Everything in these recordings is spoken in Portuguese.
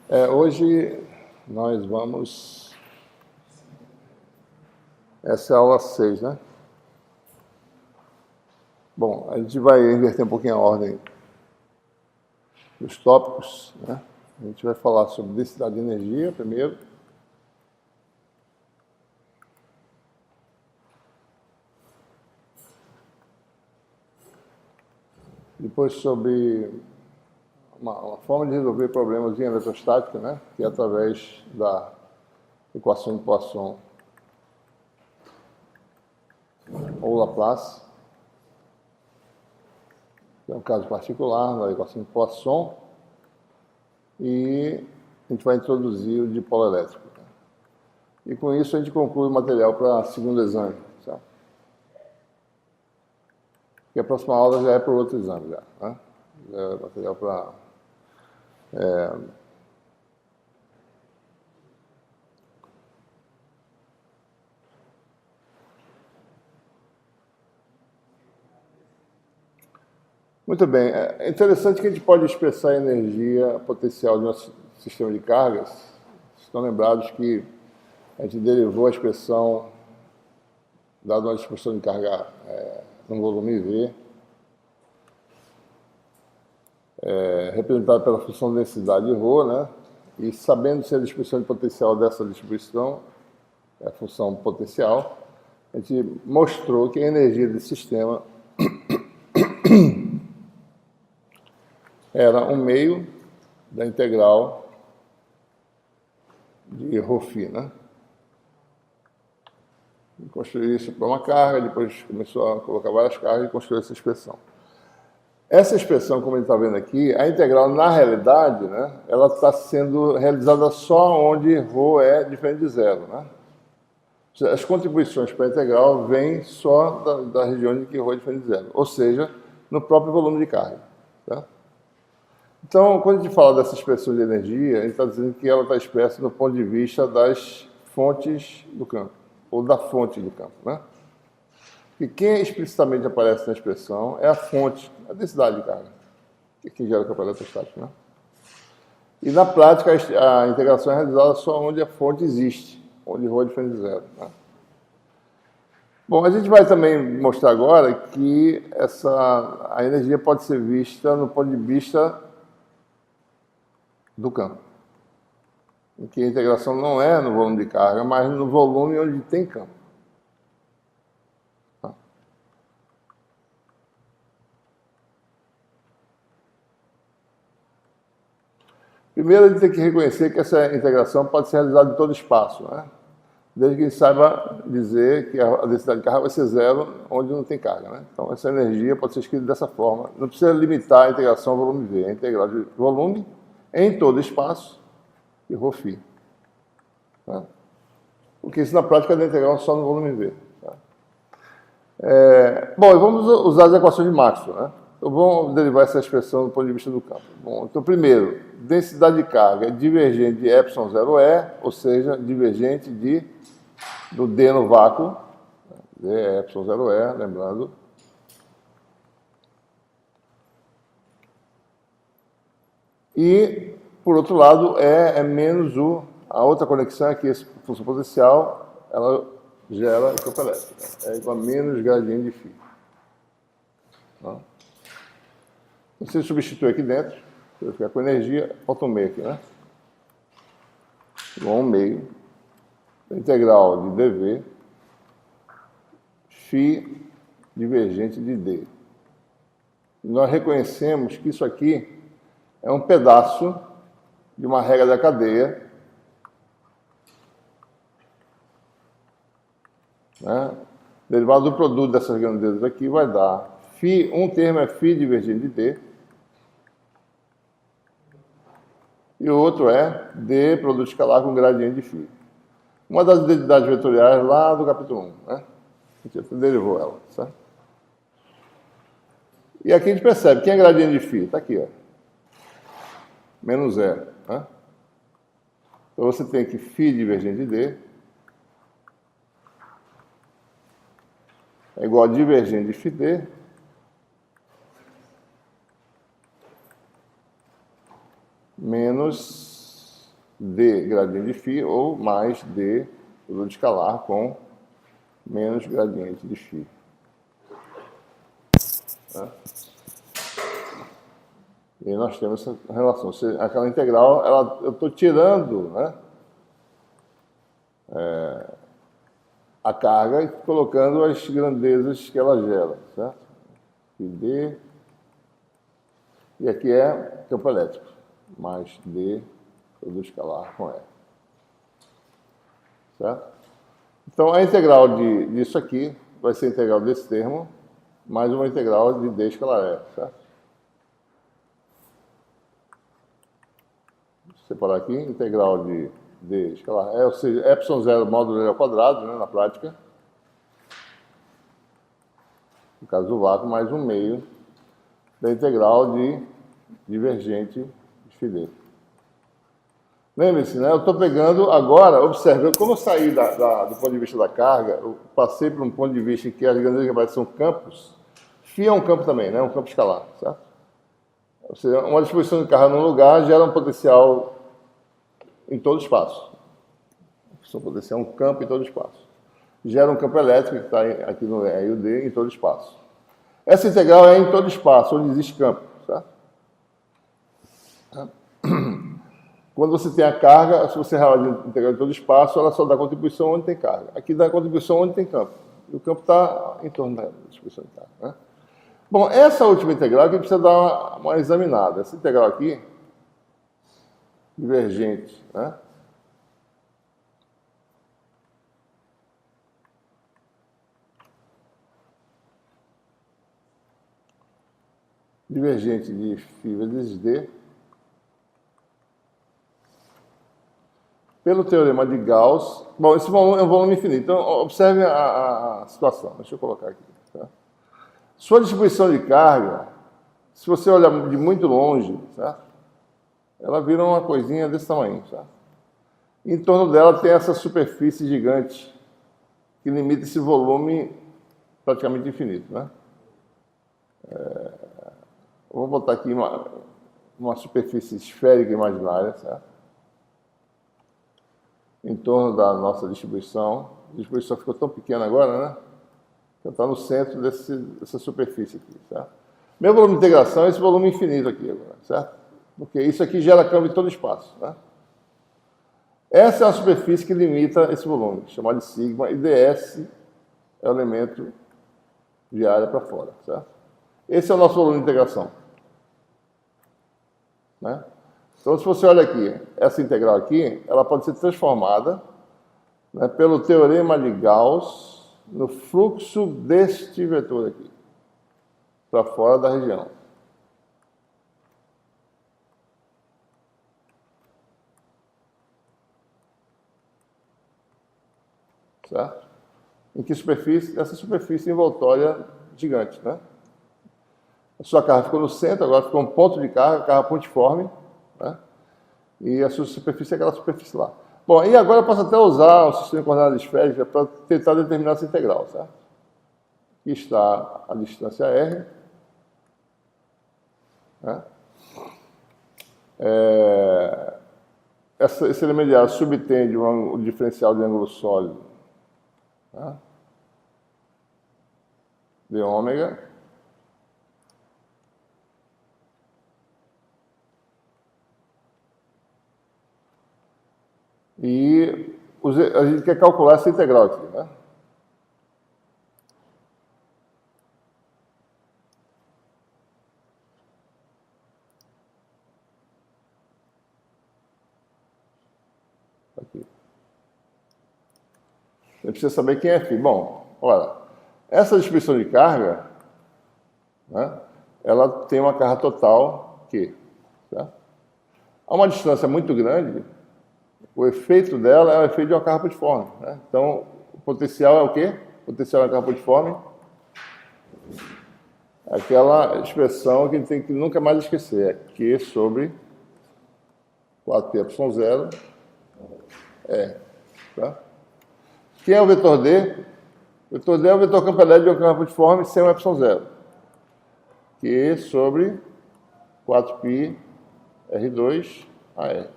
Hoje nós vamos... Essa é a aula 6, né? Bom, a gente vai inverter um pouquinho a ordem dos tópicos, né? A gente vai falar sobre densidade de energia primeiro. Depois sobre uma forma de resolver problemas em eletrostática, né? Que é através da equação de Poisson ou Laplace. É um caso particular da equação de Poisson. E a gente vai introduzir o dipolo elétrico. E com isso a gente conclui o material para segundo exame. Certo? E a próxima aula já é para o outro exame. Já, né? Já é material para... Muito bem. É interessante que a gente pode expressar a energia potencial de um sistema de cargas. Estão lembrados que a gente derivou a expressão dada uma dispersão de carga no volume V, representada pela função de densidade ρ, né? E sabendo se a dispersão de potencial dessa distribuição é a função potencial, a gente mostrou que a energia desse sistema era um meio da integral de ρφ, né? Construiu isso para uma carga, depois começou a colocar várias cargas e construiu essa expressão. Essa expressão, como a gente está vendo aqui, a integral, na realidade, né, ela está sendo realizada só onde ρ é diferente de zero. Né? As contribuições para a integral vêm só da região em que ρ é diferente de zero, ou seja, no próprio volume de carga. Tá? Então, quando a gente fala dessa expressão de energia, a gente está dizendo que ela está expressa do ponto de vista das fontes do campo, ou da fonte do campo. Né? E quem explicitamente aparece na expressão é a fonte, a densidade de carga, que gera o campo eletrostático. Né? E na prática, a integração é realizada só onde a fonte existe, onde ρ é diferente de zero. Né? Bom, a gente vai também mostrar agora que a energia pode ser vista no ponto de vista do campo, em que a integração não é no volume de carga, mas no volume onde tem campo. Tá? Primeiro, a gente tem que reconhecer que essa integração pode ser realizada em todo espaço, né? Desde que a gente saiba dizer que a densidade de carga vai ser zero onde não tem carga. Né? Então, essa energia pode ser escrita dessa forma. Não precisa limitar a integração ao volume V, é a integral de volume em todo espaço e ρφ. Tá? Porque isso na prática é integral só no volume V. Tá? Bom, e vamos usar as equações de Maxwell. Né? Então vamos derivar essa expressão do ponto de vista do campo. Bom, então primeiro, densidade de carga é divergente de ε0E, ou seja, divergente do D no vácuo, D é ε0E, lembrando. E, por outro lado, é menos a outra conexão é que essa função potencial, ela gera campo elétrico. É igual a menos gradiente de φ. Tá? Você substitui aqui dentro, vai ficar com energia, falta um meio aqui, né? Igual a um meio da integral de dV φ divergente de D. E nós reconhecemos que isso aqui é um pedaço de uma regra da cadeia, né? Derivado do produto dessas grandezas aqui vai dar φ, um termo é φ divergente de D, e o outro é D produto escalar com gradiente de φ. Uma das identidades vetoriais lá do capítulo 1, né? A gente derivou ela, certo? E aqui a gente percebe, quem é gradiente de φ? Está aqui, ó. Menos zero. Né? Então você tem aqui φ divergente de D é igual a divergente de φd menos D gradiente de φ ou mais D produto escalar com menos gradiente de φ. Né? E nós temos essa relação. Aquela integral, eu estou tirando, né, a carga e colocando as grandezas que ela gera, certo? E D, e aqui é campo elétrico, mais D produto escalar com E. Certo? Então, a integral disso aqui vai ser a integral desse termo, mais uma integral de D escalar E, certo? Vou separar aqui, integral de D escalar E, ou seja, ε0 módulo L ao quadrado, né, na prática. No caso do vácuo, mais 1/2 da integral de divergente de φ. Lembre-se, né? Eu estou pegando agora, observe, como eu saí do ponto de vista da carga, eu passei para um ponto de vista que as grandezas que aparecem são campos. Φ é um campo também, né? Um campo escalar, certo? Ou seja, uma distribuição de carga num lugar gera um potencial em todo o espaço. Um potencial, um campo em todo o espaço. Gera um campo elétrico, que está aqui no E e o D, em todo o espaço. Essa integral é em todo o espaço, onde existe campo, certo? Quando você tem a carga, se você ralar de integral em todo o espaço, ela só dá contribuição onde tem carga. Aqui dá contribuição onde tem campo. E o campo está em torno da distribuição de carga. Né? Bom, essa última integral aqui precisa dar uma examinada. Essa integral aqui, divergente, né? Divergente de φ vezes D, pelo teorema de Gauss. Bom, esse volume é um volume infinito. Então, observe a situação. Deixa eu colocar aqui. Tá? Sua distribuição de carga, se você olhar de muito longe, certo? Ela vira uma coisinha desse tamanho. Certo? Em torno dela tem essa superfície gigante que limita esse volume praticamente infinito. Né? Vou botar aqui uma superfície esférica imaginária, certo? Em torno da nossa distribuição. A distribuição ficou tão pequena agora, né? Que está no centro dessa superfície aqui, certo? Meu volume de integração é esse volume infinito aqui agora, certo? Porque isso aqui gera campo em todo o espaço, né? Essa é a superfície que limita esse volume, chamado de sigma, e ds é o elemento de área para fora, certo? Esse é o nosso volume de integração. Né? Então, se você olha aqui, essa integral aqui, ela pode ser transformada, né, pelo teorema de Gauss no fluxo deste vetor aqui, para fora da região. Certo? Em que superfície? Essa superfície envoltória gigante, né? A sua carga ficou no centro, agora ficou um ponto de carga pontiforme, né? E a sua superfície é aquela superfície lá. Bom, e agora eu posso até usar o sistema de coordenadas esféricas para tentar determinar essa integral, certo? Aqui está a distância R. Né? Esse elemento de área subtende o diferencial de ângulo sólido, né? De ômega. E a gente quer calcular essa integral aqui, né? Aqui. Você precisa saber quem é φ. Bom, olha, essa distribuição de carga, né, ela tem uma carga total Q. Certo? A uma distância muito grande, o efeito dela é o efeito de uma carga pontiforme. Né? Então, o potencial é o quê? O potencial da carga pontiforme é aquela expressão que a gente tem que nunca mais esquecer. É Q sobre 4πε0 Tá? Quem é o vetor D? O vetor D é o vetor campo elétrico de uma carga pontiforme sem um ε0. Q sobre 4πr2 AR.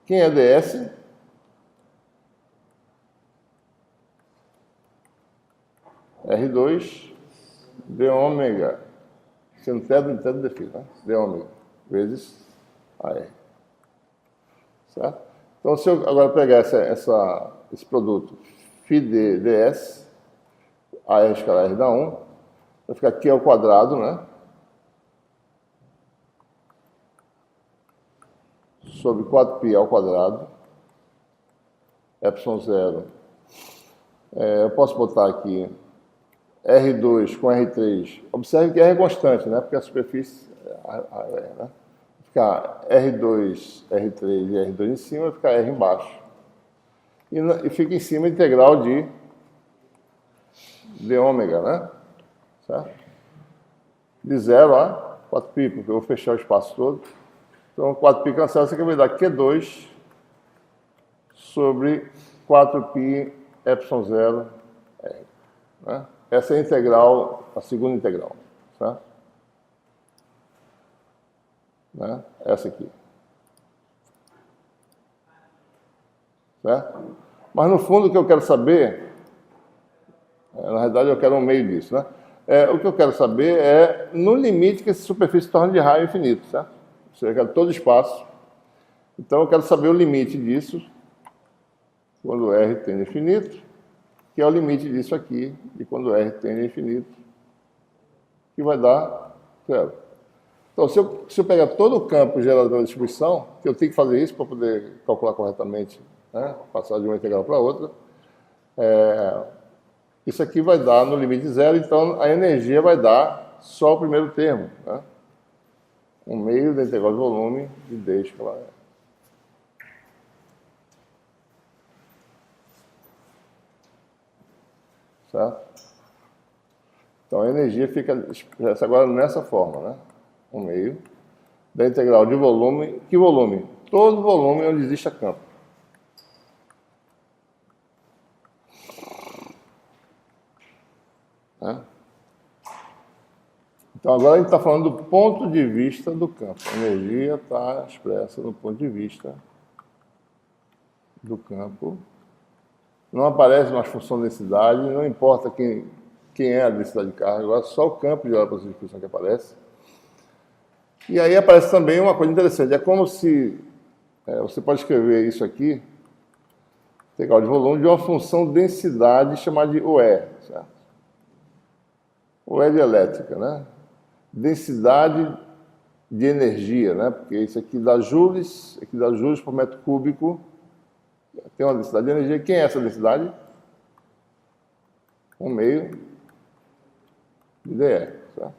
Quem é ds? R2 d ômega, sendo teto de φ, né? D ômega, vezes AR. Certo? Então, se eu agora pegar esse produto φd ds, AR escalar R dá 1, vai ficar aqui ao quadrado, né? Sobre 4π ao quadrado, epsilon 0. Eu posso botar aqui R2 com R3. Observe que R é constante, né? Porque a superfície é, né? Ficar R2, R3 e R2 em cima, vai ficar R embaixo. E fica em cima a integral de d ômega, né? Certo? De 0 a 4π, porque eu vou fechar o espaço todo. Então, 4π cancela, isso aqui vai dar Q2 sobre 4π epsilon 0 R. Né? Essa é a integral, a segunda integral. Certo? Né? Essa aqui. Certo? Mas, no fundo, o que eu quero saber, na realidade, eu quero um meio disso, né? O que eu quero saber é, no limite, que essa superfície torna de raio infinito, certo? Ou seja, eu quero todo espaço. Então, eu quero saber o limite disso, quando R tende a infinito, que é o limite disso aqui, e quando R tende a infinito, que vai dar 0. Então, se eu pegar todo o campo gerado pela distribuição, que eu tenho que fazer isso para poder calcular corretamente, né, passar de uma integral para outra, isso aqui vai dar no limite 0, então a energia vai dar só o primeiro termo, né? 1/2 da integral de volume de d escalar R. Certo? Então a energia fica expressa agora nessa forma, né? 1/2 da integral de volume. Que volume? Todo volume onde existe campo. Né? Então agora a gente está falando do ponto de vista do campo. A energia está expressa no ponto de vista do campo. Não aparece mais função de densidade, não importa quem é a densidade de carga, agora só o campo gerado pela distribuição que aparece. E aí aparece também uma coisa interessante, é como se você pode escrever isso aqui, integral de volume, de uma função de densidade chamada de UE, certo? UE de elétrica, né? Densidade de energia, né? Porque isso aqui dá joules, aqui dá joules por metro cúbico, tem uma densidade de energia. Quem é essa densidade? 1/2 de dE, certo?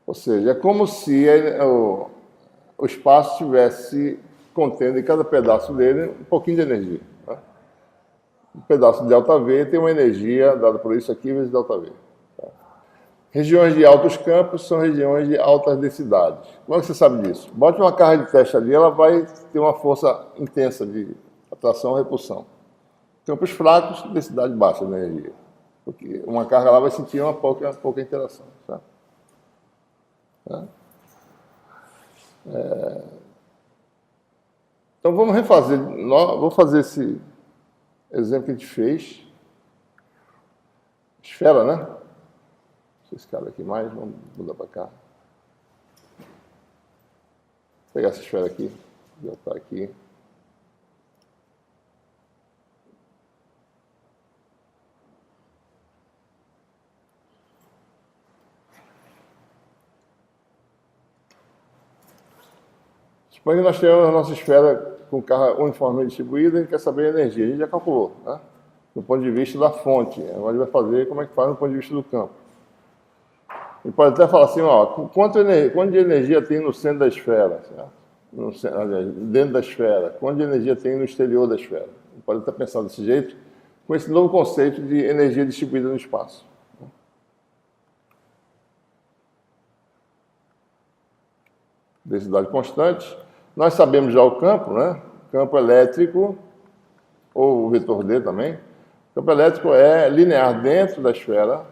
Ou seja, é como se o espaço estivesse contendo em cada pedaço dele um pouquinho de energia. Né? Um pedaço de ΔV tem uma energia dada por isso aqui vezes ΔV. Tá? Regiões de altos campos são regiões de altas densidades. Como é que você sabe disso? Bote uma carga de teste ali, ela vai ter uma força intensa de atração ou repulsão. Campos fracos, densidade baixa de energia. Porque uma carga lá vai sentir uma pouca interação. Certo? Então vamos refazer. Vou fazer esse exemplo que a gente fez. Esfera, né? Deixa esse cara aqui mais, vamos mudar para cá. Vou pegar essa esfera aqui, botar aqui. Suponha que nós temos a nossa esfera com carga uniformemente distribuída e a gente quer saber a energia. A gente já calculou, né? Do ponto de vista da fonte. Agora a gente vai fazer como é que faz do ponto de vista do campo. E pode até falar assim, ó, quanto de energia tem no centro da esfera, certo? Dentro da esfera, quanto de energia tem no exterior da esfera. Pode até pensar desse jeito, com esse novo conceito de energia distribuída no espaço. Densidade constante. Nós sabemos já o campo, né? Campo elétrico, ou o vetor D também. O campo elétrico é linear dentro da esfera,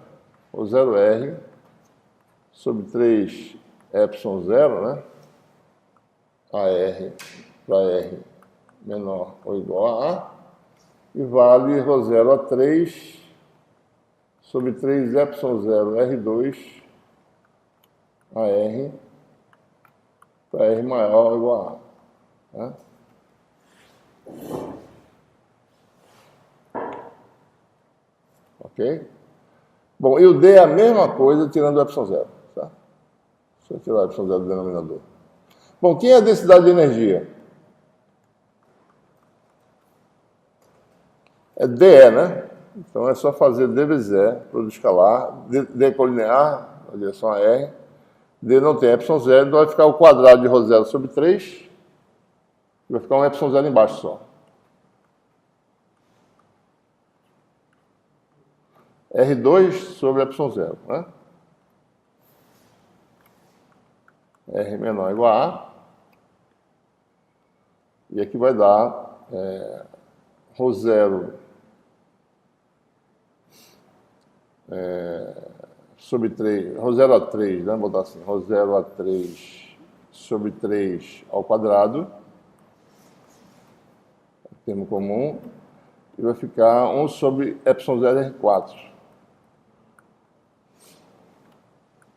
o 0R, sobre 3 epsilon 0, né? AR para R menor ou igual a A, e vale ρ0 a 3 sobre 3 ε0 R2 AR para R maior ou igual a A. Né? Ok? Bom, e o D é a mesma coisa tirando o ε0. Tá? Deixa eu tirar o ε0 do denominador. Bom, quem é a densidade de energia? É DE, né? Então é só fazer D vezes E, produto escalar, D colinear, na direção a R, D não tem ε0, então vai ficar o quadrado de ρ0 sobre 3, vai ficar um ε0 embaixo só. R2 sobre ε0, né? R menor ou igual a A. E aqui vai dar ρ0 sobre 3, ρ0 a 3, né? Vou botar assim, ρ0 a 3 sobre 3 ao quadrado, termo comum, e vai ficar 1 sobre ε0 R4.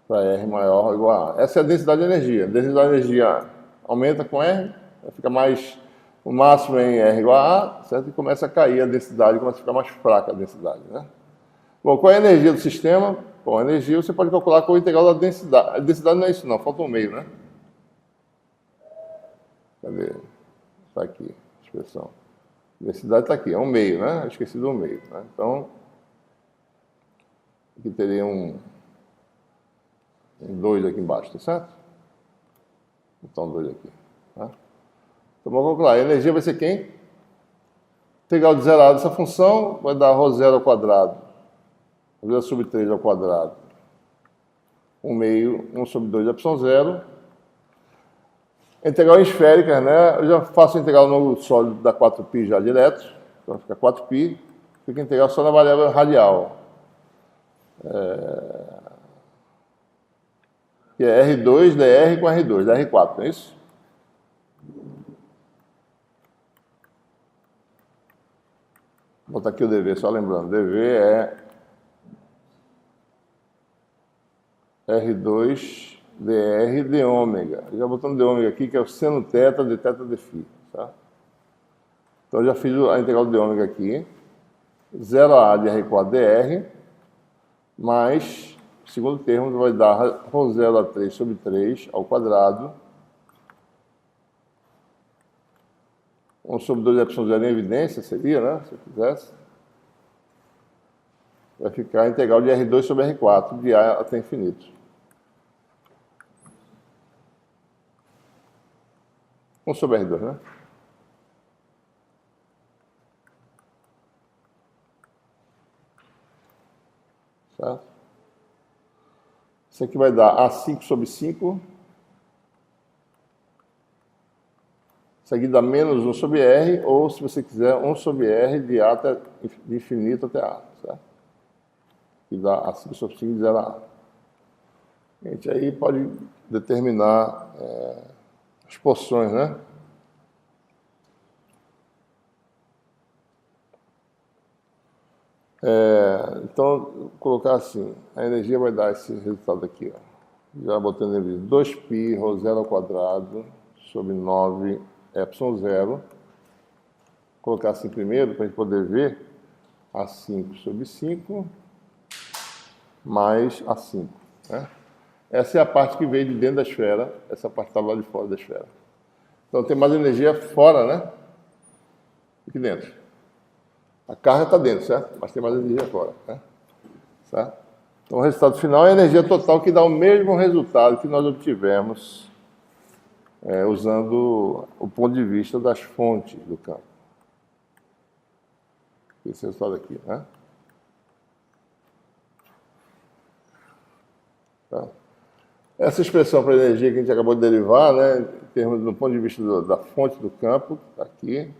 Para R maior ou igual a A. Essa é a densidade de energia. A densidade de energia aumenta com R, fica mais, o máximo em R igual a A, certo? E começa a cair a densidade, começa a ficar mais fraca a densidade, né? Bom, qual é a energia do sistema? Bom, a energia você pode calcular com o integral da densidade. A densidade não é isso não, falta um meio, né? Cadê? Está aqui, a expressão. A densidade está aqui, é um meio, né? Eu esqueci do meio, né? Então, aqui teria um 2 aqui embaixo, tá certo? Então, 2 aqui. Tá? Então, vamos calcular. A energia vai ser quem? Integral de zerado dessa função vai dar ρ0 ao quadrado. ρ0 sobre 3 ao quadrado. 1 meio, 1 sobre 2 ε0. Integral esférica, né? Eu já faço a integral no sólido da 4π já direto. Então, fica 4π. Fica a integral só na variável radial. Que é R2 dr com R2, dr4, não é isso? Vou botar aqui o dv, só lembrando. dv é R2 dr de ômega. Já botando de ômega aqui, que é o seno θ de θ de φ. Tá? Então, eu já fiz a integral de ômega aqui. 0a de R4 dr, mais... O segundo termo vai dar ρ0 a 3 sobre 3 ao quadrado. 1 sobre 2 ε0 em evidência, seria, né? Se eu quisesse. Vai ficar a integral de R2 sobre R4, de A até infinito. 1 sobre R2, né? Certo? Isso aqui vai dar A5 sobre 5. Isso aqui dá menos 1 sobre R, ou, se você quiser, 1 sobre R de A até, de infinito até A. Certo? Que dá A5 sobre 5 de 0 a A. A gente aí pode determinar as porções, né? Então, vou colocar assim, a energia vai dar esse resultado aqui, ó. Já botando em 2π ρ0 ao quadrado sobre 9 ε0. Vou colocar assim primeiro, para a gente poder ver, A5 sobre 5 mais A5. Né? Essa é a parte que veio de dentro da esfera, essa parte está lá de fora da esfera. Então tem mais energia fora, né? Aqui dentro. A carga está dentro, certo? Mas tem mais energia fora, né? Certo? Então o resultado final é a energia total, que dá o mesmo resultado que nós obtivemos usando o ponto de vista das fontes do campo. Esse resultado aqui, né? Tá? Essa expressão para energia que a gente acabou de derivar, né, em termos do ponto de vista da fonte do campo, está aqui.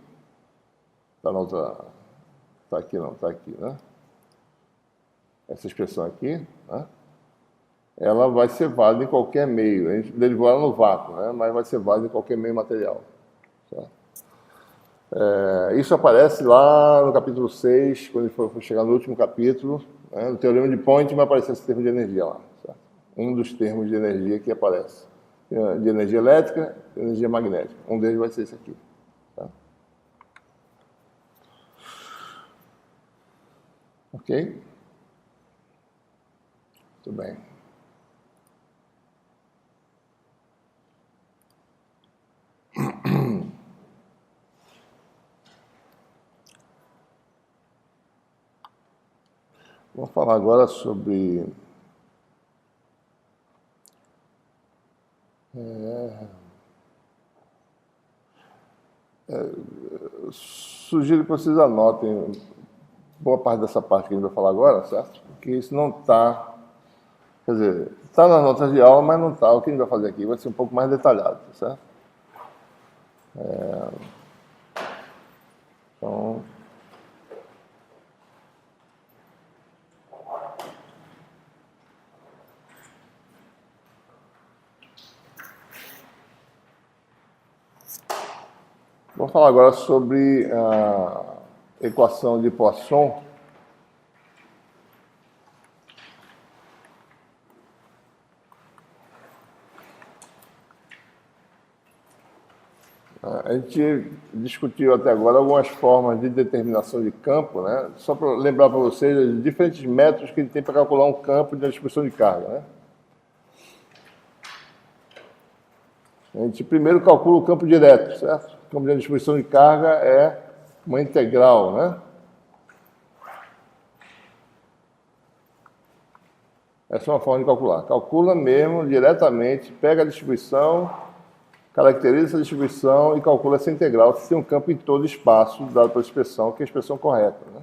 Está na outra. Está aqui não, está aqui, né? Essa expressão aqui, né? ela vai ser válida em qualquer meio. A gente derivou ela no vácuo, né? Mas vai ser válida em qualquer meio material. Certo? Isso aparece lá no capítulo 6, quando for chegar no último capítulo, né? No Teorema de Point vai aparecer esse termo de energia lá. Certo? Um dos termos de energia que aparece. De energia elétrica e energia magnética. Um deles vai ser esse aqui. Tá? Ok? Muito bem. Vamos falar agora sobre sugiro que vocês anotem boa parte dessa parte que a gente vai falar agora, certo? Porque isso não está, quer dizer, está nas notas de aula, mas não está. O que a gente vai fazer aqui vai ser um pouco mais detalhado, certo? Então, vamos falar agora sobre a equação de Poisson. A gente discutiu até agora algumas formas de determinação de campo, né? Só para lembrar para vocês os diferentes métodos que a gente tem para calcular um campo de distribuição de carga, né? A gente primeiro calcula o campo direto, certo? O campo de distribuição de carga é uma integral, né? Essa é uma forma de calcular. Calcula mesmo diretamente, pega a distribuição, caracteriza essa distribuição e calcula essa integral se tem um campo em todo espaço dado pela expressão, que é a expressão correta, né?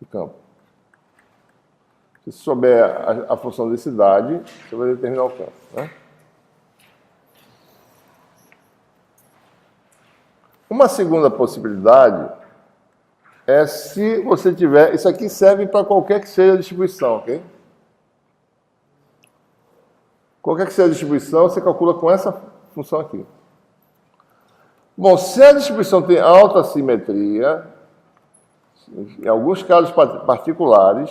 Do campo. Se você souber a função de densidade, você vai determinar o campo, né? Uma segunda possibilidade é se você tiver... Isso aqui serve para qualquer que seja a distribuição, ok? Qualquer que seja a distribuição, você calcula com essa função aqui. Bom, se a distribuição tem alta simetria, em alguns casos particulares,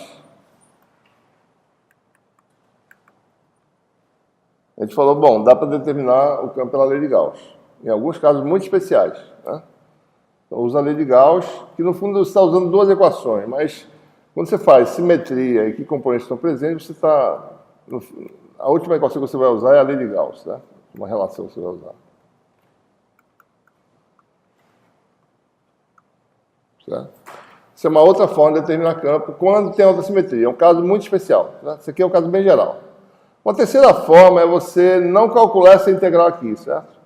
a gente falou, bom, dá para determinar o campo pela lei de Gauss. Em alguns casos muito especiais, né? Então, usa a lei de Gauss, que no fundo você está usando duas equações, mas quando você faz simetria e que componentes estão presentes, você está... A última equação que você vai usar é a lei de Gauss, né? Uma relação que você vai usar. Certo? Isso é uma outra forma de determinar campo quando tem alta simetria. É um caso muito especial. Né? Isso aqui é um caso bem geral. Uma terceira forma é você não calcular essa integral aqui, certo?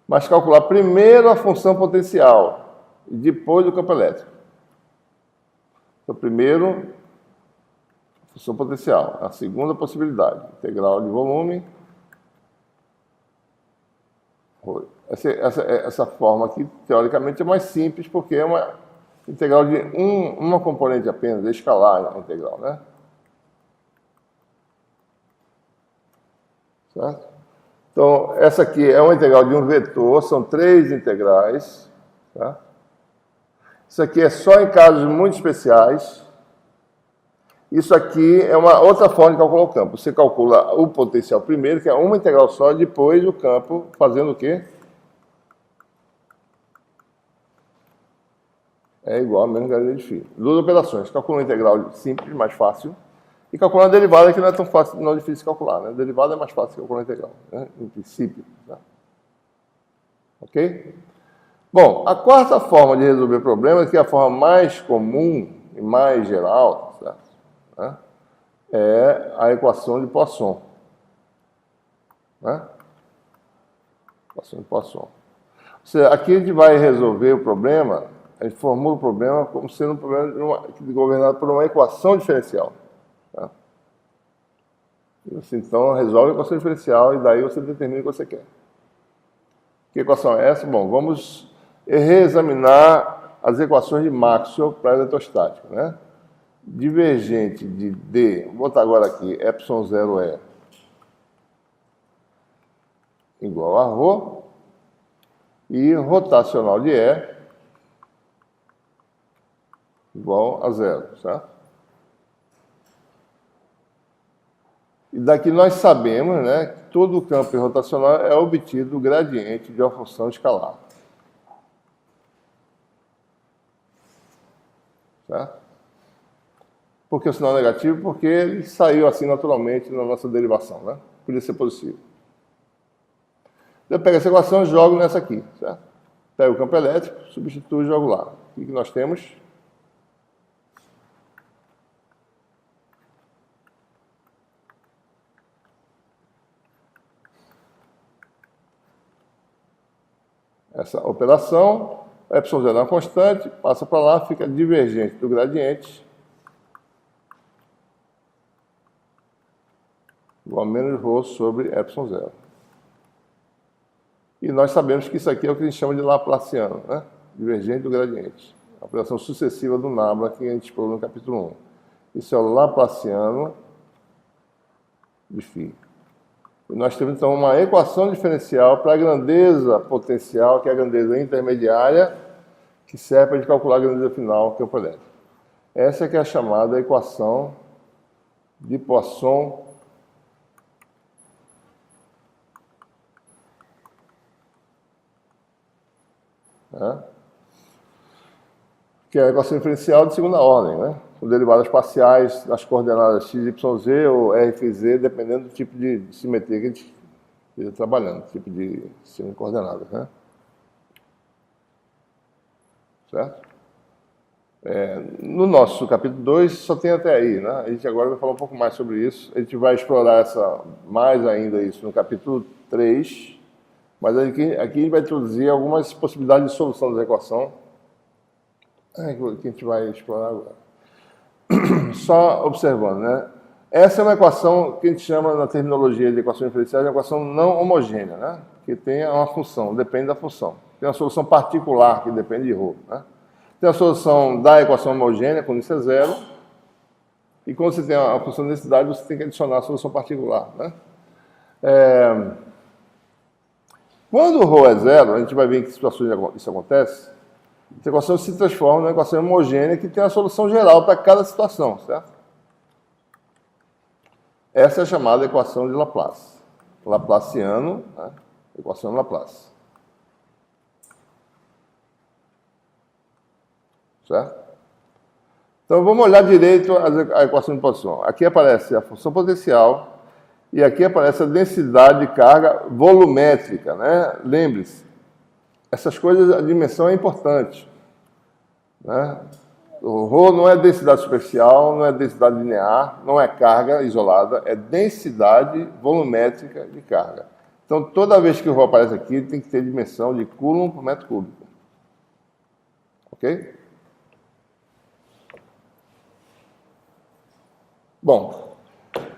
Mas calcular primeiro a função potencial e depois o campo elétrico. Então, primeiro, a função potencial. A segunda possibilidade, integral de volume. Essa forma aqui, teoricamente, é mais simples, porque é uma integral de uma componente apenas, é escalar a integral, né? Certo? Então, essa aqui é uma integral de um vetor, são três integrais. Tá? Isso aqui é só em casos muito especiais. Isso aqui é uma outra forma de calcular o campo. Você calcula o potencial primeiro, que é uma integral só, depois o campo fazendo o quê? É igual a menos galinha de fio. Duas operações. Calcula uma integral simples, mais fácil. E calcular a derivada, que não é tão fácil, não é difícil de calcular, né? A derivada é mais fácil de calcular a integral, né? Em princípio. Tá? Ok? Bom, a quarta forma de resolver problemas, que é a forma mais comum e mais geral, certo? Né? É a equação de Poisson. Né? Equação de Poisson. Ou seja, aqui a gente vai resolver o problema, a gente formula o problema como sendo um problema governado por uma equação diferencial. Tá? E você, então, resolve a equação diferencial e daí você determina o que você quer. Que equação é essa? Bom, vamos reexaminar as equações de Maxwell para a eletrostática, né? Divergente de D, vou botar agora aqui, ε0 é igual a ρ, e rotacional de E igual a zero, certo? E daqui nós sabemos, né, que todo o campo rotacional é obtido do gradiente de uma função escalar. Certo? Por que o sinal negativo? Porque ele saiu assim naturalmente na nossa derivação, né? Podia ser positivo. Eu pego essa equação e jogo nessa aqui, certo? Pego o campo elétrico, substituo e jogo lá. O que nós temos? Essa operação, epsilon zero é uma constante, passa para lá, fica divergente do gradiente, igual a menos ρ sobre epsilon zero. E nós sabemos que isso aqui é o que a gente chama de Laplaciano, né? Divergente do gradiente. A operação sucessiva do Nabla que a gente explorou no capítulo 1. Isso é o Laplaciano de φ. E nós temos, então, uma equação diferencial para a grandeza potencial, que é a grandeza intermediária, que serve para a gente calcular a grandeza final, que é o campo elétrico. Essa é que é a chamada equação de Poisson que é a equação diferencial de segunda ordem, né? Com derivadas parciais nas coordenadas x, y, z ou r, φ, z, dependendo do tipo de simetria que a gente esteja trabalhando, tipo de sistema de coordenadas, né? Certo? No nosso capítulo 2 só tem até aí, né? A gente agora vai falar um pouco mais sobre isso. A gente vai explorar mais ainda isso no capítulo 3, mas aqui a gente vai introduzir algumas possibilidades de solução da equação que a gente vai explorar agora. Só observando, né? Essa é uma equação que a gente chama, na terminologia de equações diferenciais, de equação não homogênea, né? Que tem uma função, depende da função. Tem uma solução particular, que depende de ρ, né? Tem a solução da equação homogênea, quando isso é zero, e quando você tem a função de densidade, você tem que adicionar a solução particular, né? Quando o ρ é zero, a gente vai ver em que situações isso acontece. Essa equação se transforma numa equação homogênea que tem a solução geral para cada situação, certo? Essa é a chamada equação de Laplace. Laplaciano, né? Equação de Laplace. Certo? Então vamos olhar direito a equação de Poisson. Aqui aparece a função potencial e aqui aparece a densidade de carga volumétrica, né? Lembre-se, essas coisas, a dimensão é importante, né? O ρ não é densidade superficial, não é densidade linear, não é carga isolada, é densidade volumétrica de carga. Então, toda vez que o ρ aparece aqui, tem que ter dimensão de coulomb por metro cúbico. Ok? Bom,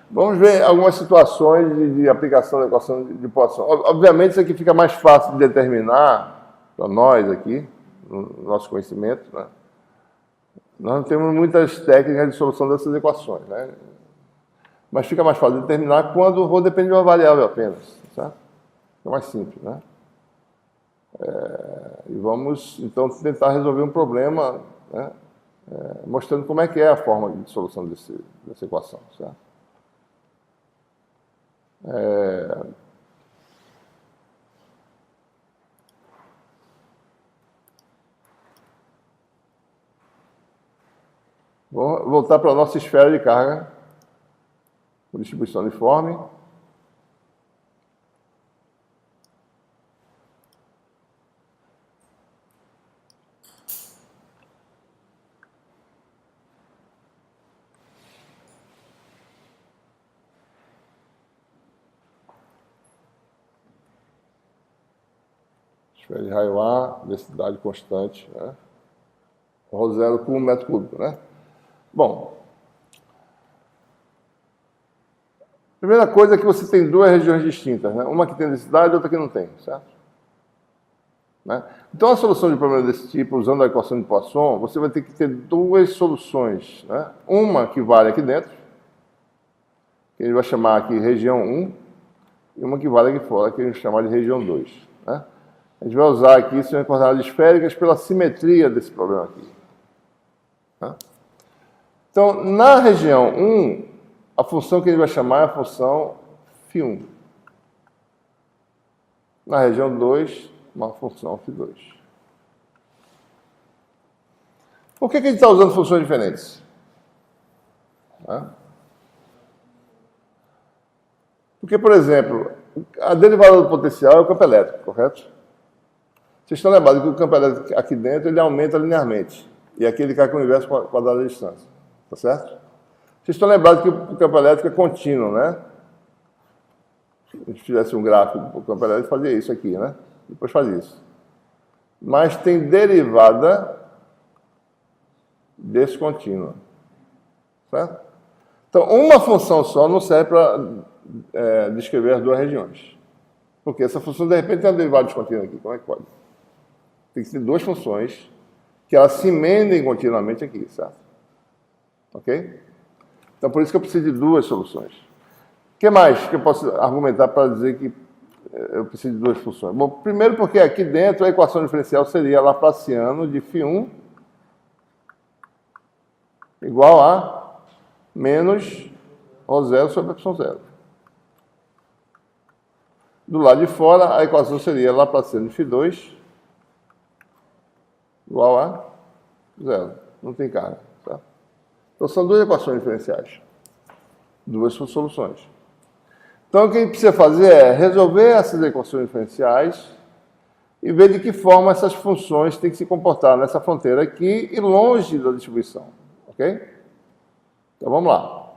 vamos ver algumas situações de aplicação da equação de Poisson. Obviamente, isso aqui fica mais fácil de determinar para nós aqui, no nosso conhecimento, né? Nós não temos muitas técnicas de solução dessas equações, né? Mas fica mais fácil de determinar quando o ρ depende de uma variável apenas, certo? É mais simples, né? E vamos, então, tentar resolver um problema, né? Mostrando como é que é a forma de solução dessa equação, certo? Vou voltar para a nossa esfera de carga, com distribuição uniforme. Esfera de raio A, densidade constante, né? Rho zero por metro cúbico, né? Bom, primeira coisa é que você tem duas regiões distintas, né? Uma que tem densidade e outra que não tem, certo? Né? Então, a solução de problema desse tipo, usando a equação de Poisson, você vai ter que ter duas soluções, né? Uma que vale aqui dentro, que ele vai chamar aqui região 1, e uma que vale aqui fora, que a gente chama de região 2. Né? A gente vai usar aqui são coordenadas esféricas pela simetria desse problema aqui. Né? Então, na região 1, a função que a gente vai chamar é a função φ1. Na região 2, uma função φ2. Por que a gente está usando funções diferentes? Né? Porque, por exemplo, a derivada do potencial é o campo elétrico, correto? Vocês estão lembrados que o campo elétrico aqui dentro ele aumenta linearmente. E aqui ele cai com o inverso quadrado da distância. Tá certo? Vocês estão lembrados que o campo elétrico é contínuo, né? Se a gente fizesse um gráfico do campo elétrico, fazia isso aqui, né? Depois faz isso. Mas tem derivada descontínua. Certo? Então, uma função só não serve para descrever as duas regiões. Porque essa função, de repente, tem uma derivada descontínua aqui. Como é que pode? Tem que ter duas funções que elas se emendem continuamente aqui, certo? Ok? Então, por isso que eu preciso de duas soluções. O que mais que eu posso argumentar para dizer que eu preciso de duas funções? Bom, primeiro porque aqui dentro a equação diferencial seria Laplaciano de φ1 igual a menos ρ0 sobre ε0. Do lado de fora, a equação seria Laplaciano de φ2 igual a 0. Não tem carga. Tá? Então, são duas equações diferenciais. Duas soluções. Então, o que a gente precisa fazer é resolver essas equações diferenciais e ver de que forma essas funções têm que se comportar nessa fronteira aqui e longe da distribuição. Ok? Então, vamos lá.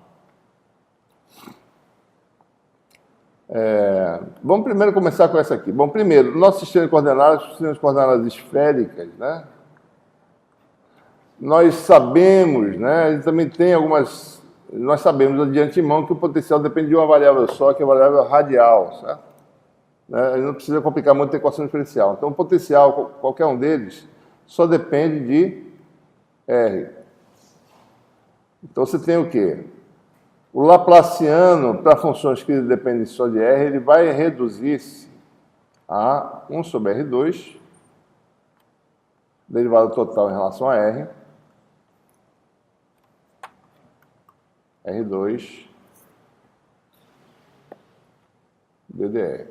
Vamos primeiro começar com essa aqui. Bom, primeiro, nosso sistema de coordenadas esféricas, né? Nós sabemos, né? A gente também tem algumas... Nós sabemos de antemão que o potencial depende de uma variável só, que é a variável radial, certo? A gente não precisa complicar muito a equação diferencial. Então, o potencial, qualquer um deles, só depende de R. Então, você tem o quê? O Laplaciano, para funções que dependem só de R, ele vai reduzir-se a 1 sobre R2, derivada total em relação a R, R2 ddr.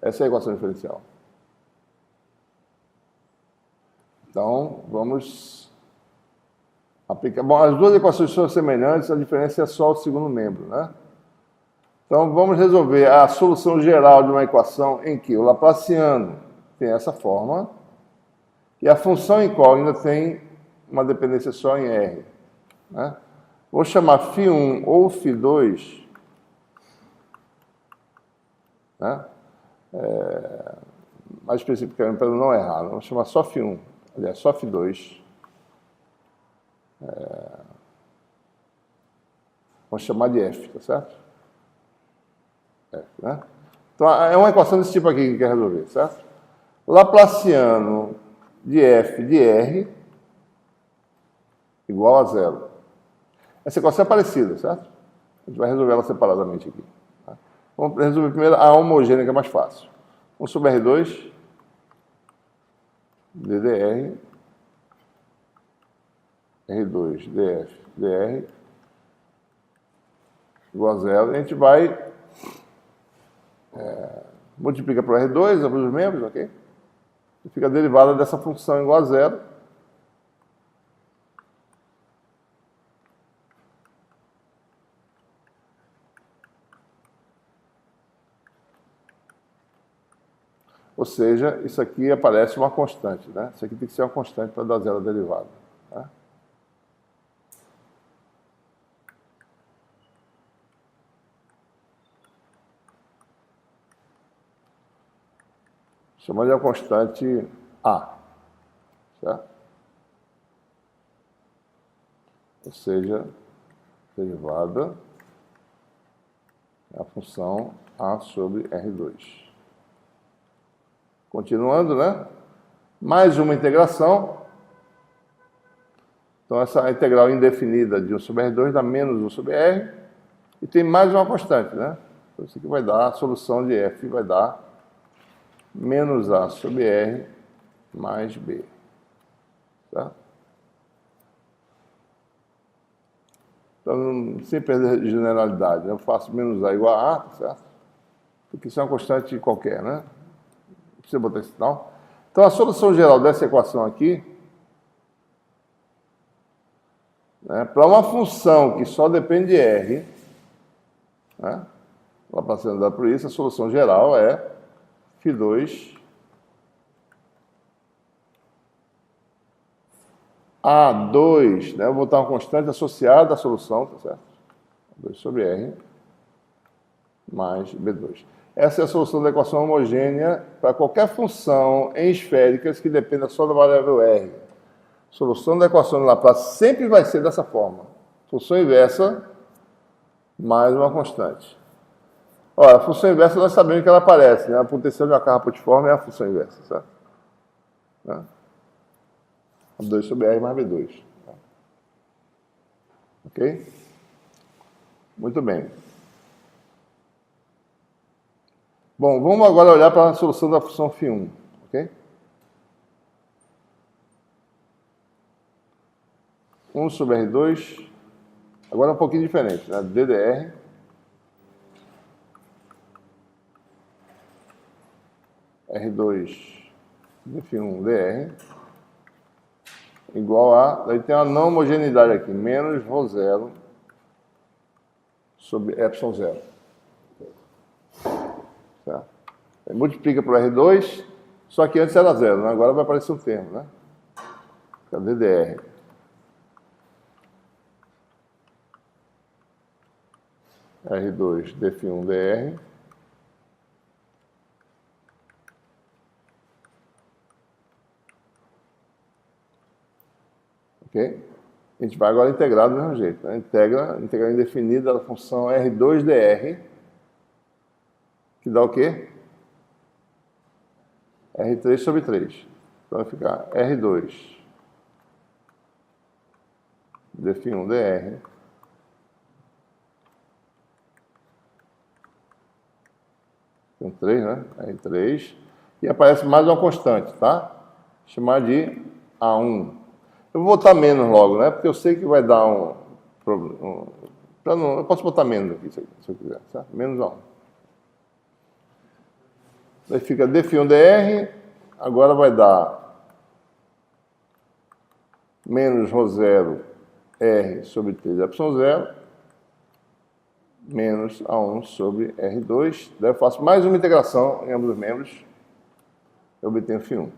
Essa é a equação diferencial. Então, vamos aplicar. Bom, as duas equações são semelhantes, a diferença é só o segundo membro, né? Então, vamos resolver a solução geral de uma equação em que o Laplaciano tem essa forma e a função incógnita tem uma dependência só em R. Né? Vou chamar φ1 ou φ2, né? Mais especificamente, para não errar, vamos chamar só φ1, aliás, só φ2. Vamos chamar de F, tá certo? F, né? Então, é uma equação desse tipo aqui que a gente quer resolver, certo? Laplaciano de F de R igual a 0. Essa equação é parecida, certo? A gente vai resolver ela separadamente aqui. Tá? Vamos resolver primeiro a homogênea, que é mais fácil. 1 sobre R2 ddr R2 df dr igual a 0. A gente vai multiplica por R2, abre os membros, ok? E fica a derivada dessa função igual a 0. Ou seja, isso aqui aparece uma constante, né? Isso aqui tem que ser uma constante para dar 0 a derivada. Tá? Chamamos de uma constante A. Certo? Ou seja, derivada é a função A sobre R2. Continuando, né? Mais uma integração. Então, essa integral indefinida de 1 sobre R2 dá menos 1 sobre R, e tem mais uma constante, né? Então, isso aqui vai dar, a solução de F vai dar menos A sobre R mais B. Tá? Então, sem perder generalidade, né? Eu faço menos A igual a A, tá certo? Porque isso é uma constante qualquer, né? Não precisa botar esse sinal. Então, a solução geral dessa equação aqui, né, para uma função que só depende de R, né, Laplaciano dá por isso, a solução geral é φ2 A2, né? Eu vou botar uma constante associada à solução, tá certo? 2 sobre R mais B2. Essa é a solução da equação homogênea para qualquer função em esféricas que dependa só da variável R. A solução da equação de Laplace sempre vai ser dessa forma. Função inversa mais uma constante. Olha, a função inversa nós sabemos que ela aparece, né? A potencial de uma carga pontiforme é a função inversa, certo? Né? 2 sobre R mais B2. Ok? Muito bem. Bom, vamos agora olhar para a solução da função φ1. Ok? 1 sobre R2. Agora é um pouquinho diferente, né? DDR. R2 de φ1 DR igual a, daí tem uma não homogeneidade aqui, menos ρ0 sobre ε0. Certo? Aí multiplica por R2, só que antes era zero, né? Agora vai aparecer um termo, né? Cadê DR? R2 dφ1 dr. Ok? A gente vai agora integrar do mesmo jeito, né? Integral indefinida da função R2 dr, que dá o quê? R3 sobre 3. Então vai ficar R2 dφ1 dr tem 3, né? R3. E aparece mais uma constante, tá? Chamar de A1. Eu vou botar menos logo, né? Porque eu sei que vai dar um problema. Eu posso botar menos aqui, se eu quiser, certo? Menos A1. Aí fica dφ1 dr, agora vai dar menos ρ0 R sobre 3 ε0, menos A1 sobre R2. Daí eu faço mais uma integração em ambos os membros, eu obtenho φ1.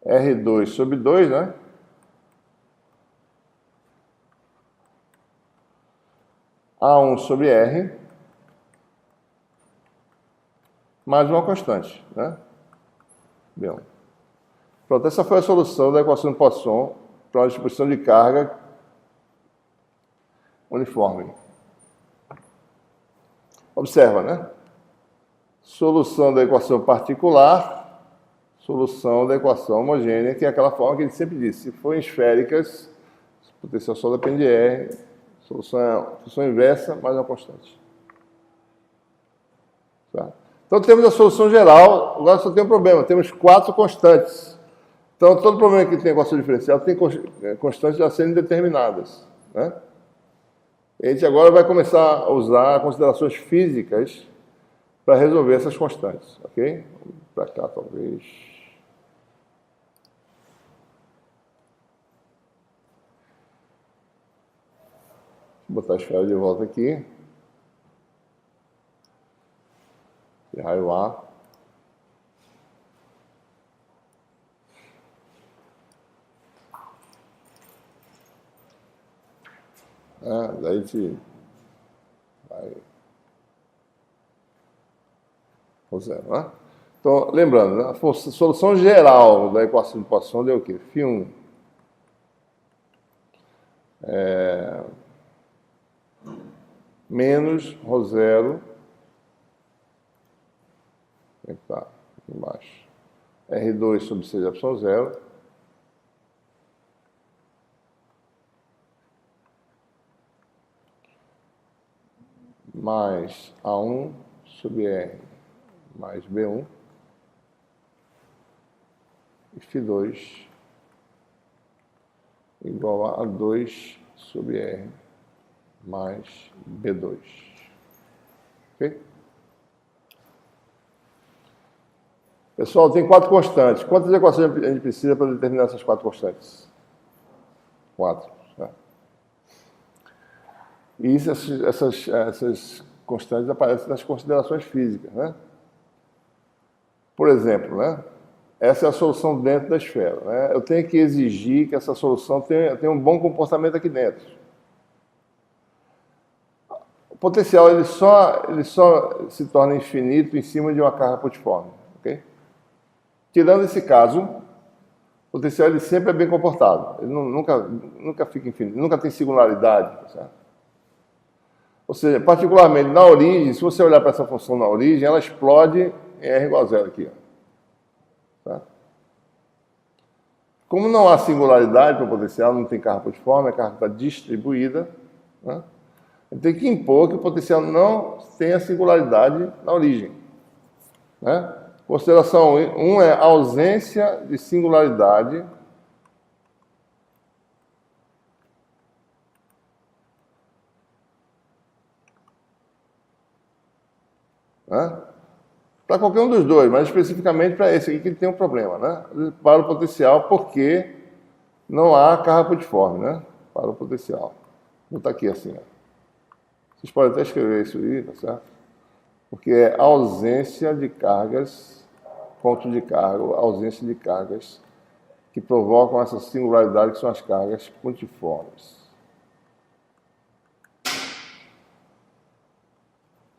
R2 sobre 2, né? A1 sobre R, mais uma constante, né? Bem, pronto, essa foi a solução da equação de Poisson para uma distribuição de carga uniforme. Observa, né? Solução da equação particular, solução da equação homogênea, que é aquela forma que a gente sempre disse. Se for esféricas, o potencial só depende de R, solução é a função inversa mais uma constante. Tá? Então temos a solução geral, agora só tem um problema, temos 4 constantes. Então todo problema que tem equação diferencial tem constantes já sendo determinadas. Né? A gente agora vai começar a usar considerações físicas para resolver essas constantes, ok? Para cá, talvez. Vou botar a esfera de volta aqui. E raio A. Daí a gente vai. Né? Então, lembrando, né? A solução geral da equação de Poisson deu o quê? φ1 menos ρ0. Tá. embaixo. R2 sobre 6ε0 mais A1 sobre R mais B1 e φ2 igual a 2 sobre R mais B2. Ok? Pessoal, tem 4 constantes. Quantas equações a gente precisa para determinar essas 4 constantes? 4. Né? E essas constantes aparecem nas considerações físicas. Né? Por exemplo, né? Essa é a solução dentro da esfera. Né? Eu tenho que exigir que essa solução tenha um bom comportamento aqui dentro. O potencial ele só se torna infinito em cima de uma carga pontiforme. Okay? Tirando esse caso, o potencial ele sempre é bem comportado. Ele nunca fica infinito, nunca tem singularidade. Certo? Ou seja, particularmente na origem, se você olhar para essa função na origem, ela explode em R igual a zero aqui. Tá? Como não há singularidade para o potencial, não tem carga pontiforme, a carga está distribuída, né? A gente tem que impor que o potencial não tenha singularidade na origem. Né? Consideração 1 é ausência de singularidade para qualquer um dos dois, mas especificamente para esse aqui que tem um problema, né? Para o potencial, porque não há carga pontiforme, né? Para o potencial. Vou botar aqui assim, ó. Vocês podem até escrever isso aí, tá certo? Porque é ausência de cargas, ponto de carga, ausência de cargas que provocam essa singularidade, que são as cargas pontiformes.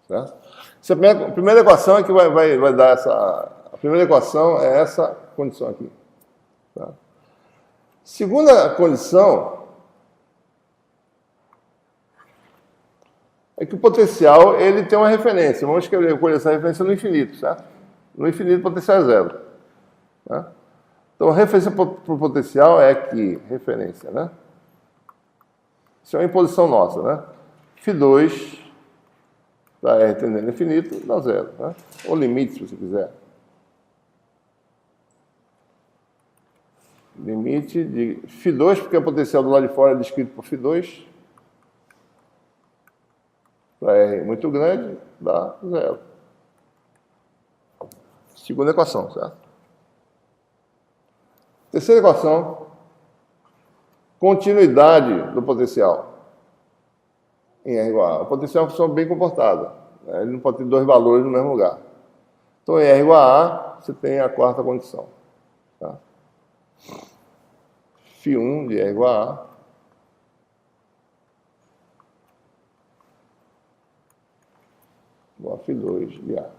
Certo? Essa a primeira equação é que vai dar essa... A primeira equação é essa condição aqui. Tá? Segunda condição é que o potencial ele tem uma referência. Vamos escrever essa referência no infinito, certo? No infinito o potencial é zero. Tá? Então a referência para o potencial é aqui, referência, né? Isso é uma imposição nossa, né? Φ2 para R tendendo ao infinito, dá zero. Né? Ou limite, se você quiser. Limite de φ2, porque o potencial do lado de fora é descrito por φ2. Para R muito grande, dá zero. Segunda equação, certo? Terceira equação, continuidade do potencial em R igual a A. O potencial é uma função bem comportada. Né? Ele não pode ter dois valores no mesmo lugar. Então, em R igual a A, você tem a quarta condição. Tá? Φ1 de R igual a A igual a Φ2 de A.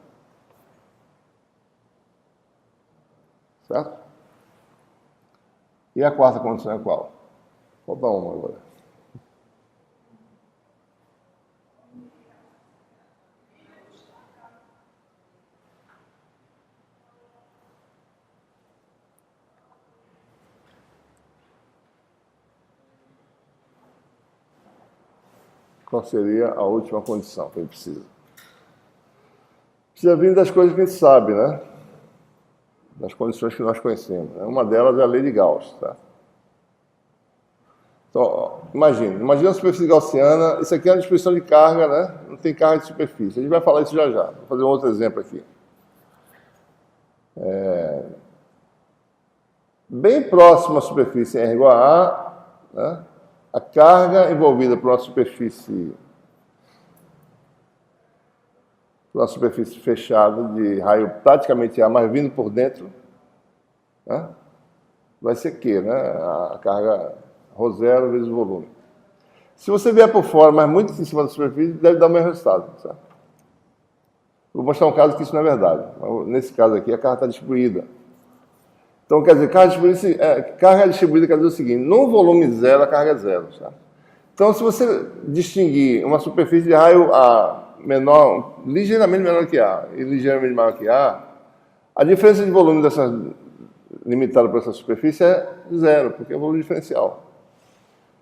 Certo? E a quarta condição é qual? Falta uma agora. Qual seria a última condição que a gente precisa? Precisa vir das coisas que a gente sabe, né? Das condições que nós conhecemos. Né? Uma delas é a lei de Gauss. Tá? Então, ó, imagina a superfície gaussiana. Isso aqui é uma distribuição de carga, né? Não tem carga de superfície. A gente vai falar isso já já. Vou fazer um outro exemplo aqui. Bem próximo à superfície R igual a A, né? A carga envolvida por uma superfície fechada de raio praticamente A, mas vindo por dentro, né? Vai ser Q, né? A carga ρ0 vezes o volume. Se você vier por fora, mas muito em cima da superfície, deve dar o mesmo resultado. Certo? Vou mostrar um caso que isso não é verdade. Nesse caso aqui, a carga está distribuída. Então, quer dizer, carga distribuída quer dizer o seguinte, no volume zero, a carga é zero. Certo? Então, se você distinguir uma superfície de raio A menor, ligeiramente menor que A e ligeiramente maior que A, A diferença de volume limitada por essa superfície é zero, porque é volume diferencial.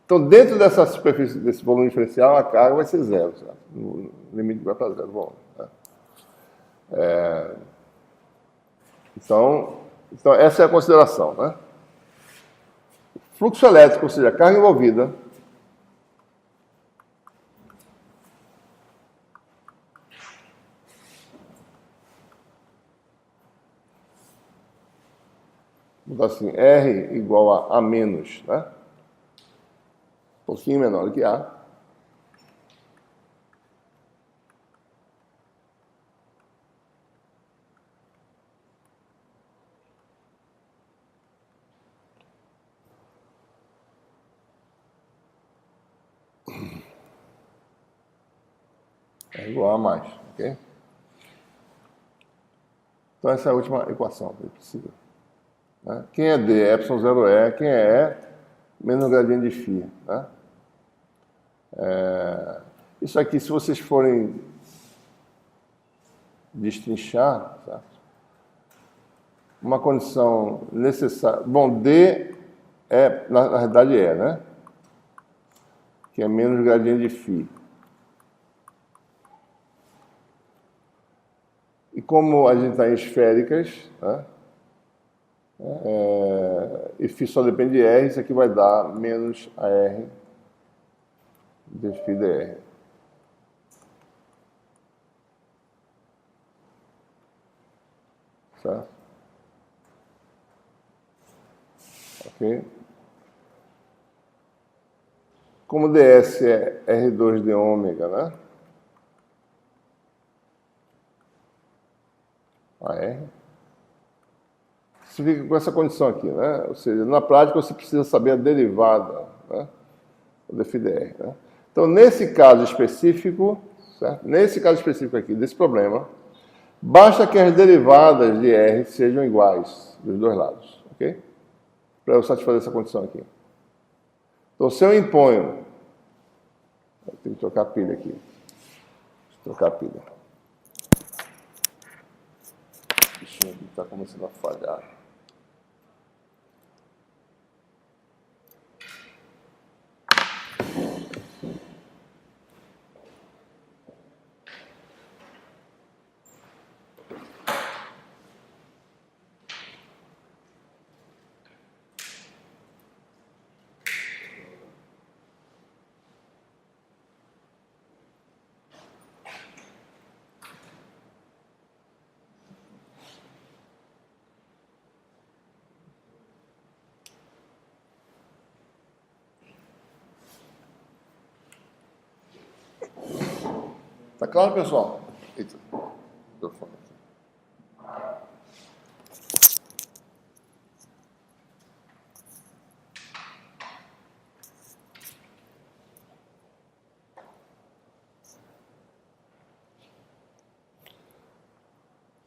Então, dentro dessa superfície, desse volume diferencial, a carga vai ser zero. Certo? O limite vai para zero volume. Né? Então, essa é a consideração. Né? Fluxo elétrico, ou seja, a carga envolvida, então, assim, R igual a menos, né? Um pouquinho menor do que A. É igual a mais, ok? Então, essa é a última equação que precisa. Né? Quem é D? Epsilon 0 E. Quem é E? Menos o gradiente de φ. Né? Isso aqui, se vocês forem destrinchar, certo? Uma condição necessária... Bom, D na realidade né? Que é menos o gradiente de φ. E como a gente está em esféricas, né? E φ só depende de R, isso aqui vai dar menos a R de φ dr. Certo? Ok? Como ds é R2 de ômega, né? A R. Isso fica com essa condição aqui, né? Ou seja, na prática você precisa saber a derivada, né? Do φ dr. Né? Então, nesse caso específico, certo? Nesse caso específico aqui, desse problema, basta que as derivadas de R sejam iguais dos dois lados, ok? Para eu satisfazer essa condição aqui. Então, se eu imponho... Eu tenho que trocar a pilha aqui. Deixa eu trocar a pilha. O bichinho aqui está começando a falhar. Tá claro, pessoal? Eita, deu fome aqui.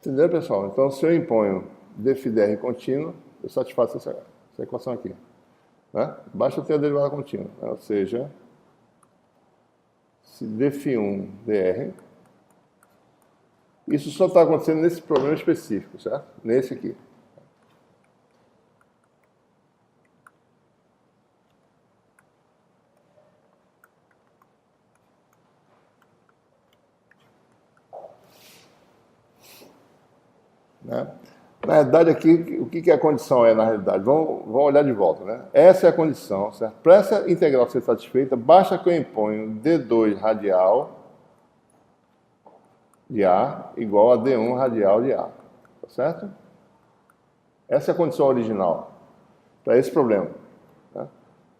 Entendeu, pessoal? Então, se eu imponho dφ dr contínuo, eu satisfaço essa equação aqui. Né? Basta eu ter a derivada contínua. Né? Ou seja, se dφ1 dr... Isso só está acontecendo nesse problema específico, certo? Nesse aqui. Né? Na realidade, aqui, o que a condição é na realidade? Vamos olhar de volta. Né? Essa é a condição, certo? Para essa integral ser satisfeita, basta que eu imponha d2 radial de A igual a d1 radial de A. Tá certo? Essa é a condição original para esse problema. Né?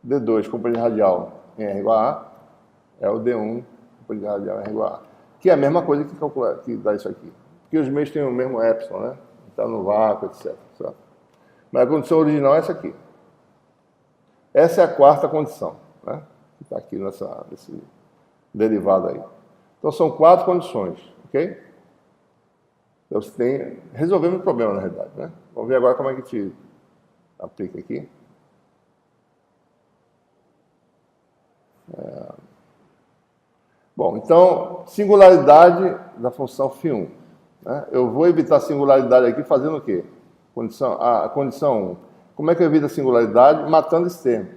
D2 componente radial em R igual a A é o D1 componente radial em R igual a A. Que é a mesma coisa que dá isso aqui. Porque os meios têm o mesmo epsilon, né? Está no vácuo, etc. Certo? Mas a condição original é essa aqui. Essa é a quarta condição, né? Que está aqui nesse derivado aí. Então são 4 condições, ok? Então você tem... Resolvemos o problema, na realidade, né? Vamos ver agora como é que a gente aplica aqui. Bom, então, singularidade da função φ1. né? Eu vou evitar a singularidade aqui fazendo o quê? A condição 1. Como é que eu evito a singularidade? Matando esse termo.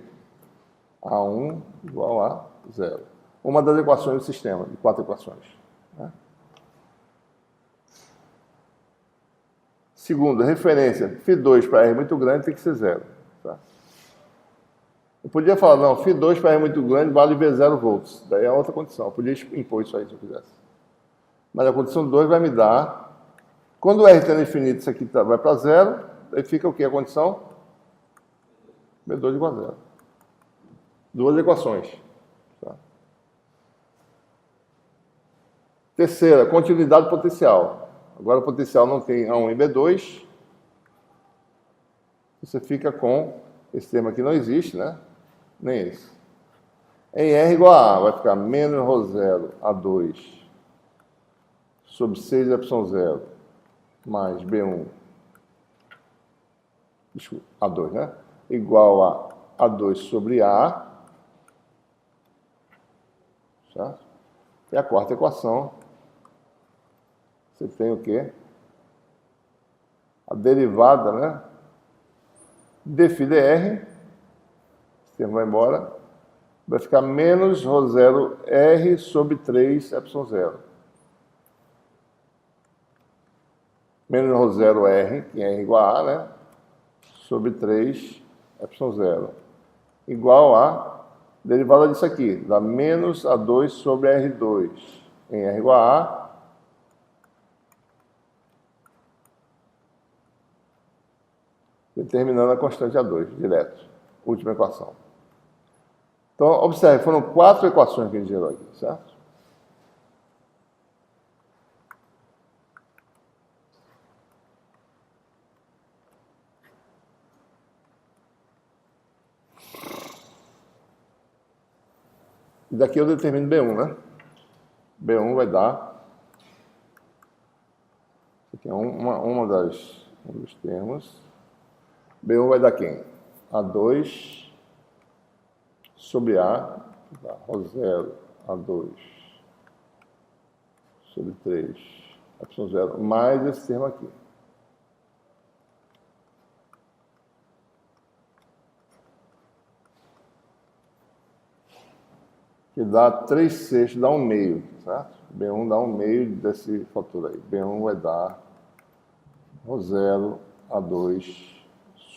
A1 igual a 0. Uma das equações do sistema, de 4 equações. Né? Segundo, referência. Φ2 para R muito grande tem que ser 0. Tá? Eu podia falar, não, Φ2 para R muito grande vale V0 volts. Daí é outra condição. Eu podia impor isso aí se eu quisesse. Mas a condição 2 vai me dar... Quando o R tendo infinito, isso aqui vai para 0, aí fica o que a condição? V2 igual a 0. Duas equações. Tá? Terceira, continuidade potencial. Agora o potencial não tem A1 e B2. Você fica com... Esse termo aqui não existe, né? Nem esse. Em R igual a A, vai ficar menos ρ0 A2 sobre 6 ε0 mais B1, desculpa, A2, né? Igual a A2 sobre A, certo? E a quarta equação, você tem o quê? A derivada, né? dφ dr, esse termo vai embora, vai ficar menos ρ0 R sobre 3 ε0. Menos ρ0 R, que é R igual a A, né? Sobre 3 ε0. Igual a derivada disso aqui, dá menos A2 sobre R2. Em R igual a A, determinando a constante A2, direto. Última equação. Então, observe, foram 4 equações que a gente gerou aqui, certo? E daqui eu determino B1, né? B1 vai dar... Isso aqui é um dos termos. B1 vai dar quem? A2 sobre A, ρ0 A2 sobre 3 ε0, mais esse termo aqui. Que dá 3/6, dá 1/2, certo? B1 dá 1/2 desse fator aí. B1 vai dar ρ0 A2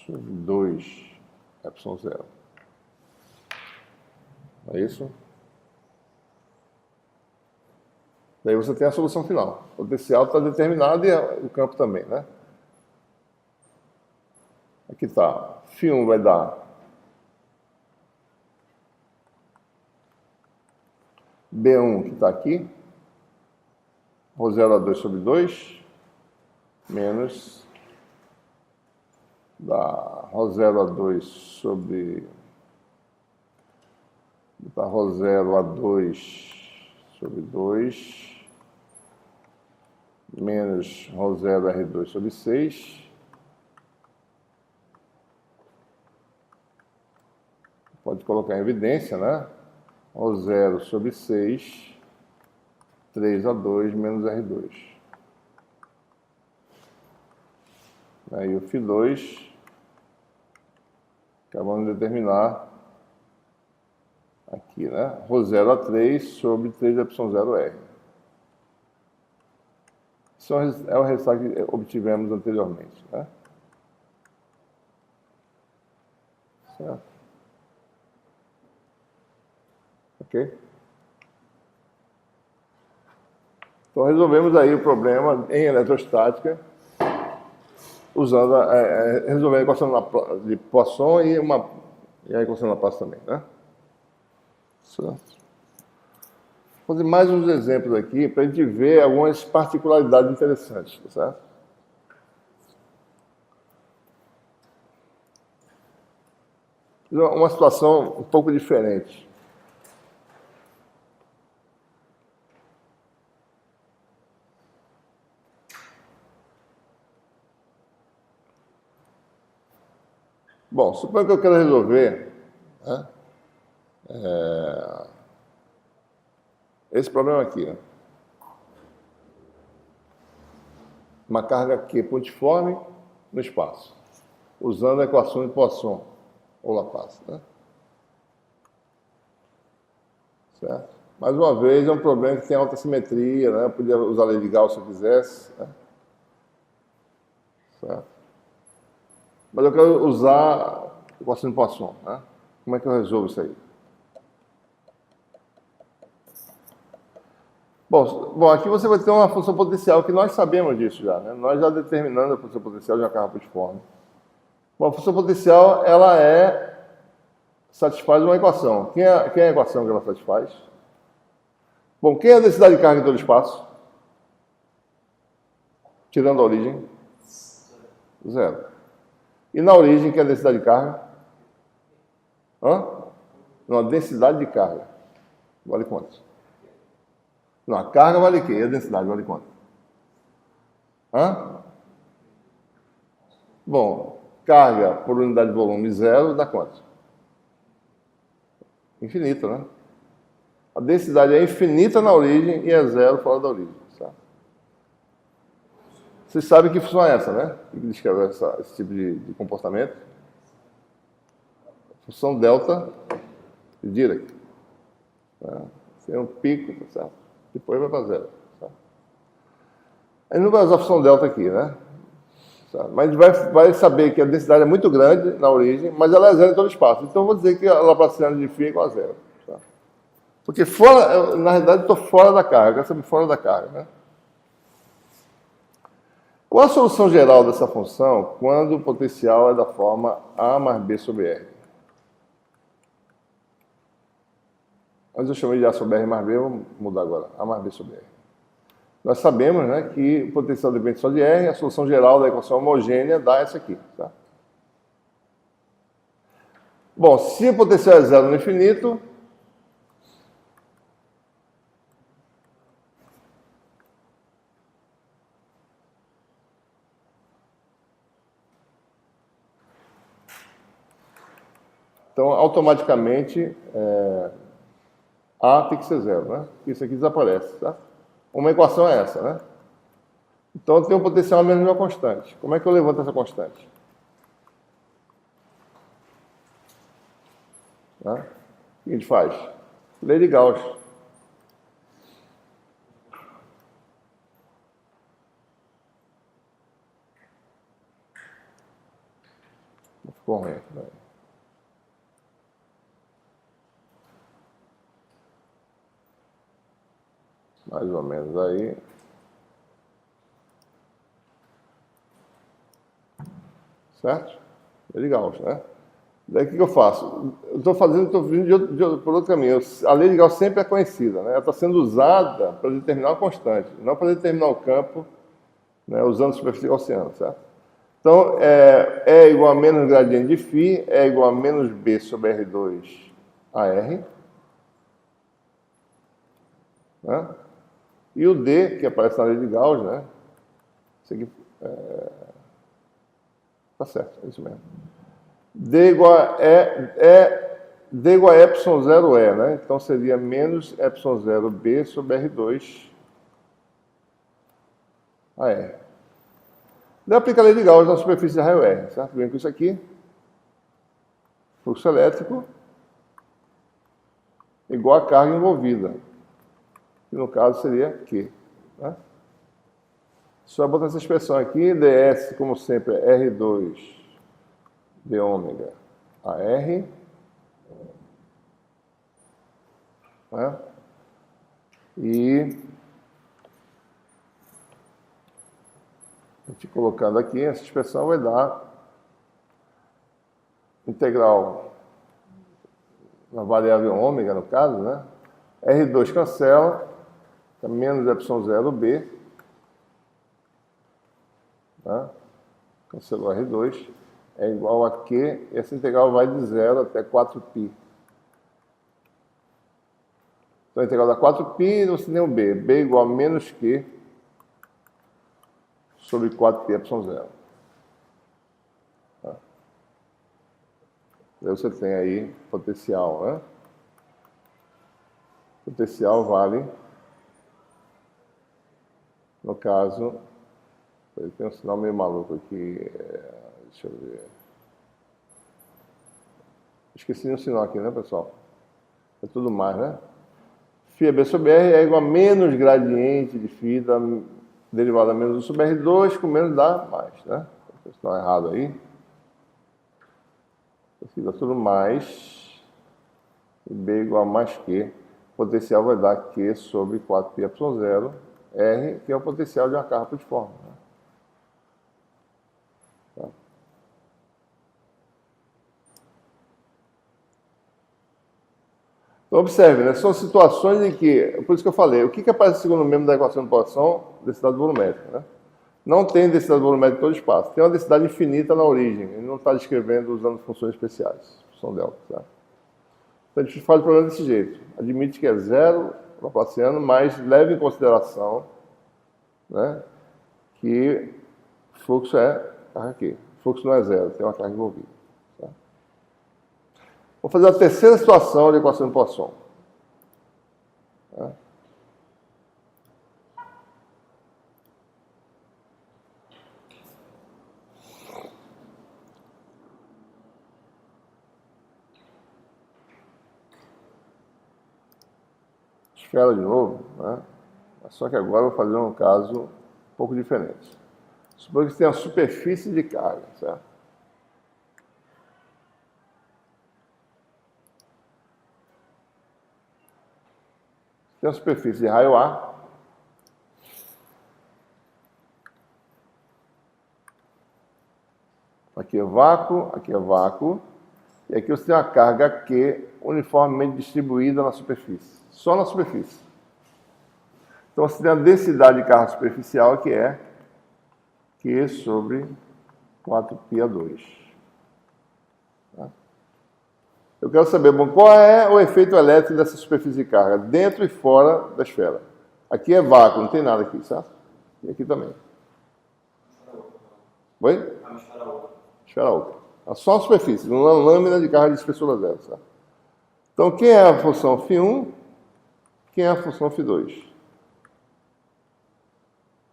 sobre 2 ε0. É isso? Daí você tem a solução final. O potencial está determinado e o campo também, né? Aqui está. Φ1 vai dar B1, que está aqui, ρ0 A2 sobre 2, menos da ρ0 A2 sobre... Tá ρ0 A2 sobre 2, menos ρ0 R2 sobre 6. Pode colocar em evidência, né? ρ0 sobre 6, 3A2 menos R2. Aí o Φ2, acabamos de determinar aqui, né? ρ0 A3 sobre 3ε0R. Isso é o resultado que obtivemos anteriormente, né? Certo? Ok? Então, resolvemos aí o problema em eletrostática, usando, resolvendo a equação de Poisson e a equação de Laplace também, né? Certo? Vou fazer mais uns exemplos aqui para a gente ver algumas particularidades interessantes, certo? Uma situação um pouco diferente. Bom, suponha que eu quero resolver, né, esse problema aqui, né? uma carga Q pontiforme no espaço, usando a equação de Poisson, ou Laplace, né? Certo? Mais uma vez, é um problema que tem alta simetria, né? Eu podia usar a lei de Gauss se eu quisesse, né? Certo? Mas eu quero usar a equação de Poisson, né? Como é que eu resolvo isso aí? Bom, aqui você vai ter uma função potencial que nós sabemos disso já, né? Nós já determinamos a função potencial de uma carga pontiforme. Bom, a função potencial, ela satisfaz uma equação. Quem é a equação que ela satisfaz? Bom, quem é a densidade de carga em todo o espaço? Tirando a origem? Zero. E na origem, quem é a densidade de carga? Não, a densidade de carga. Vale quanto? Não, a carga vale o quê? E a densidade vale quanto? Bom, carga por unidade de volume zero dá quanto? Infinita, né? A densidade é infinita na origem e é zero fora da origem. Certo? Vocês sabem que função é essa, né? Que descreve esse tipo de comportamento? Função delta de Dirac. Tem um pico, tá certo? Depois vai para zero. Certo? A gente não vai usar a função delta aqui, né? Certo? Mas a gente vai saber que a densidade é muito grande na origem, mas ela é zero em todo o espaço. Então eu vou dizer que a Laplaciana de φ é igual a zero. Certo? Porque na realidade, estou fora da carga, eu quero saber fora da carga, né? Qual a solução geral dessa função quando o potencial é da forma A mais B sobre R? Antes eu chamei de A sobre R mais B, vou mudar agora, A mais B sobre R. Nós sabemos, né, que o potencial depende só de R, a solução geral da equação homogênea dá essa aqui. Tá? Bom, se o potencial é zero no infinito, então automaticamente A tem que ser zero, né? Isso aqui desaparece, tá? Uma equação é essa, né? Então eu tenho um potencial menos uma constante. Como é que eu levanto essa constante? Tá? O que a gente faz? Lei de Gauss. Ficou ruim. Né? Mais ou menos aí. Certo? Lei de Gauss, né? Daí o que eu faço? Eu estou vindo por outro caminho. A lei de Gauss sempre é conhecida, né? Ela está sendo usada para determinar uma constante, não para determinar o campo, né, usando a superfície gaussiana, certo? Então, é igual a menos gradiente de φ, é igual a menos B sobre R2 a R. Né? E o D, que aparece na lei de Gauss, né? Isso aqui tá certo, é isso mesmo. D igual a epsilon 0 E, né? Então seria menos epsilon 0 B sobre R2 a R. Daí aplica a lei de Gauss na superfície de raio R, certo? Vem com isso aqui. Fluxo elétrico igual a carga envolvida. Que no caso seria Q. Né? Só botar essa expressão aqui, ds, como sempre, é R2 de ômega a R. Né? E a gente colocando aqui, essa expressão vai dar integral na variável ômega, no caso, né? R2 cancela, é menos epsilon 0 B. Tá? Cancelou R2, é igual a Q, e essa integral vai de 0 até 4π. Então a integral dá 4π e você tem um B. B igual a menos Q sobre 4π epsilon 0. Tá? Daí você tem aí potencial, né? Potencial vale, no caso, Ele tem um sinal meio maluco aqui. Deixa eu ver. Esqueci um sinal aqui, né, pessoal? É tudo mais, né? φB sobre R é igual a menos gradiente de φ da derivada menos 1 sobre R2, com menos dá mais, né? Tem sinal errado aí. Aqui dá tudo mais. E B igual a mais Q. O potencial vai dar Q sobre 4πε0 R, que é o potencial de uma carga putiforme. Né? Tá. Então, observe, né? São situações em que, por isso que eu falei, o que aparece no segundo membro da equação de Poisson? Densidade volumétrica. Né? Não tem densidade volumétrica em todo espaço. Tem uma densidade infinita na origem. Ele não está descrevendo usando funções especiais. Função delta. Tá? Então, a gente faz o problema desse jeito. Admite que é zero laplaciano, mas leve em consideração, né, que fluxo é carga Q. Fluxo não é zero, tem uma carga envolvida. Tá? Vou fazer a terceira situação de equação de Poisson. Tá? Esfera de novo, né? Só que agora eu vou fazer um caso um pouco diferente. Suponha que você tem uma superfície de carga, certo? Tem uma superfície de raio A. Aqui é vácuo, e aqui você tem uma carga Q uniformemente distribuída na superfície, só na superfície. Então você tem a densidade de carga superficial, que é Q sobre 4πa2. Tá? Eu quero saber, bom, qual é o efeito elétrico dessa superfície de carga, dentro e fora da esfera. Aqui é vácuo, não tem nada aqui, certo? E aqui também. Oi? Esfera oca. É só a superfície, uma lâmina de carga de espessura zero. Certo? Então, quem é a função φ1? Quem é a função φ2?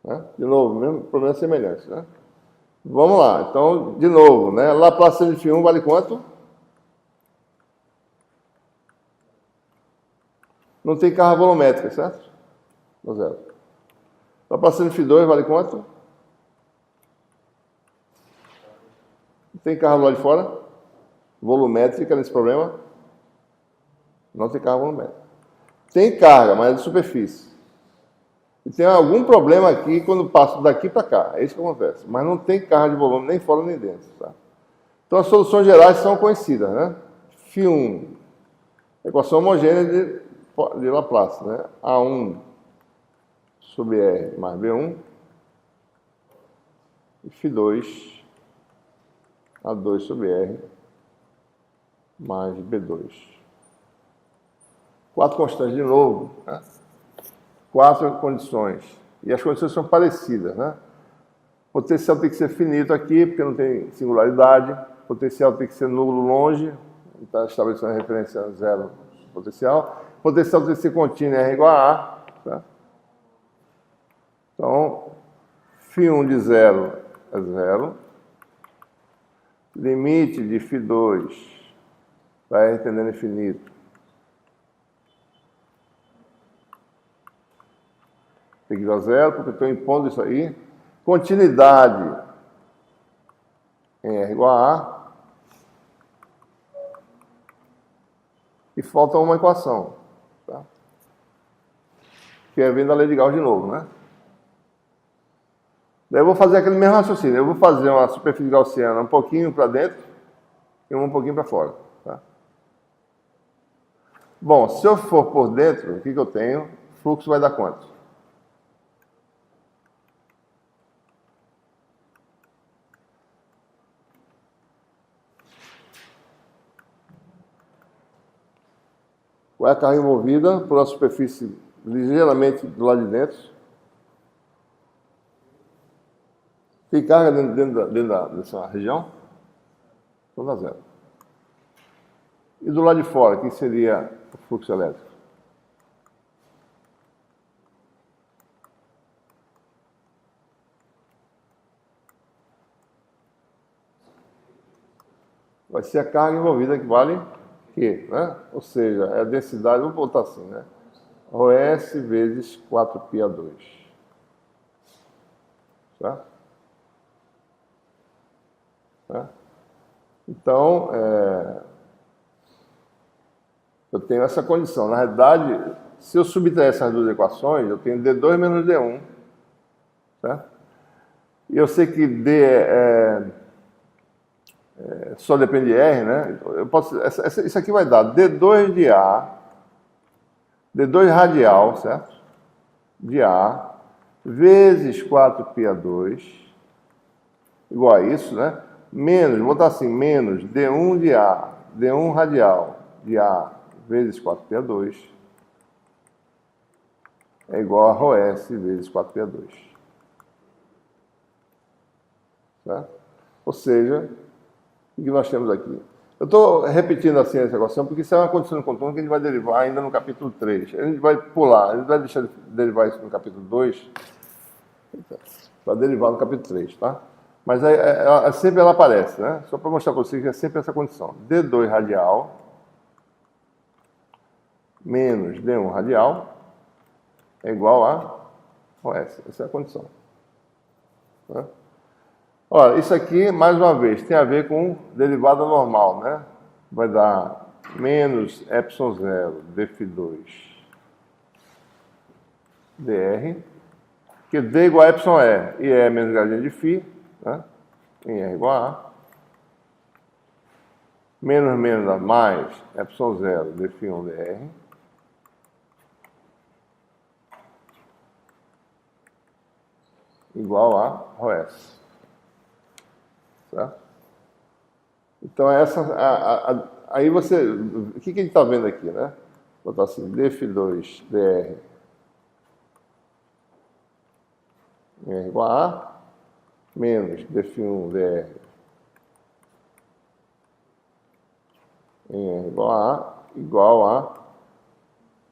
Né? De novo, mesmo problema semelhante. Né? Vamos lá. Então, de novo, né? Laplaciano de φ1 vale quanto? Não tem carga volumétrica, certo? No zero. Laplaciano de φ2 vale quanto? Tem carga do lado de fora? Volumétrica nesse problema? Não tem carga volumétrica. Tem carga, mas é de superfície. E tem algum problema aqui quando passo daqui para cá. É isso que acontece. Mas não tem carga de volume nem fora nem dentro. Tá? Então as soluções gerais são conhecidas. Né? φ1, equação homogênea de Laplace. Né? A1 sobre R mais B1. E φ2, A2 sobre R mais B2. 4 constantes de novo. Né? 4 condições. E as condições são parecidas. Né? O potencial tem que ser finito aqui, porque não tem singularidade. O potencial tem que ser nulo longe. Está estabelecendo a referência zero potencial. O potencial tem que ser contínuo, R igual a A. Tá? Então, φ1 de zero é zero. Limite de φ2 para R tendendo a infinito tem que dar zero, porque estou impondo isso aí. Continuidade em R igual a A. E falta uma equação. Tá? Que é vindo da lei de Gauss de novo, né? Daí eu vou fazer aquele mesmo raciocínio. Eu vou fazer uma superfície gaussiana um pouquinho para dentro e um pouquinho para fora. Tá? Bom, se eu for por dentro, o que eu tenho? O fluxo vai dar quanto? Qual é a carga envolvida por uma superfície ligeiramente do lado de dentro? Tem carga dentro dessa região? Então dá zero. E do lado de fora, o que seria o fluxo elétrico? vai ser a carga envolvida que vale Q, né? Ou seja, é a densidade, vamos botar assim, né? ρS vezes 4πa2. Certo? Né? Então, eu tenho essa condição. Na realidade, se eu subtrair essas duas equações, eu tenho D2 menos D1. Certo? E eu sei que D só depende de R, né? Então, eu posso, isso aqui vai dar D2 de A, D2 radial, certo? De A, vezes 4πa2, igual a isso, né? Menos, vou botar assim, menos D1 de A, D1 radial de A, vezes 4πa2, é igual a ρS vezes 4πa2. Certo? Ou seja, o que nós temos aqui? Eu estou repetindo assim essa equação porque isso é uma condição de contorno que a gente vai derivar ainda no capítulo 3. A gente vai pular, a gente vai deixar de derivar isso no capítulo 2, para derivar no capítulo 3, tá? Mas sempre ela aparece, né? Só para mostrar para vocês que é sempre essa condição. D2 radial menos D1 radial é igual a OS. Essa é a condição. Tá? Olha, isso aqui, mais uma vez, tem a ver com derivada normal, né? Vai dar menos ε0 dφ2 dr, que d igual a εe, e é menos gradiente de φ, né? Em R igual a menos menos mais ε0 dφ1 dr, igual a ρS. Certo? Então, aí você... O que a gente está vendo aqui, né? Vou botar assim, dφ2 dr em R igual a menos dφ1 dr em R igual a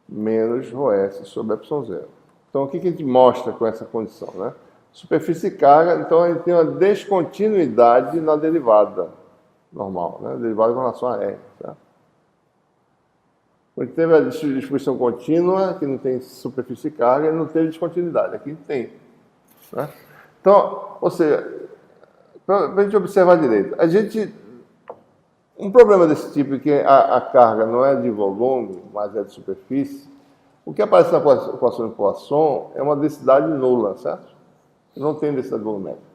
menos ρS sobre ε0. Então, o que a gente mostra com essa condição, né? Superfície e carga, então a gente tem uma descontinuidade na derivada normal, né? Derivada com relação a R. Tá? Quando teve a distribuição contínua, que não tem superfície e carga, não teve descontinuidade. Aqui tem. Né? Então, ou seja, para a gente observar direito, um problema desse tipo, que a carga não é de volume, mas é de superfície, o que aparece na equação de Poisson é uma densidade nula, certo? Não tem densidade volumétrica.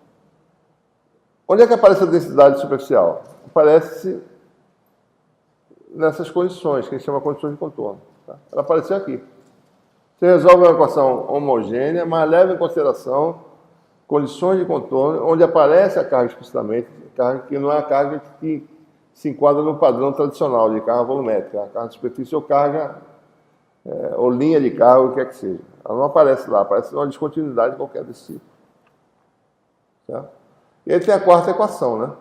Onde é que aparece a densidade superficial? Aparece nessas condições, que a gente chama de condições de contorno. Tá? Ela apareceu aqui. Você resolve uma equação homogênea, mas leva em consideração condições de contorno, onde aparece a carga explicitamente, carga que não é a carga que se enquadra no padrão tradicional de carga volumétrica, a carga de superfície ou carga, ou linha de carga, o que quer que seja. Ela não aparece lá, aparece uma descontinuidade qualquer desse tipo. Tá? E aí tem a quarta equação,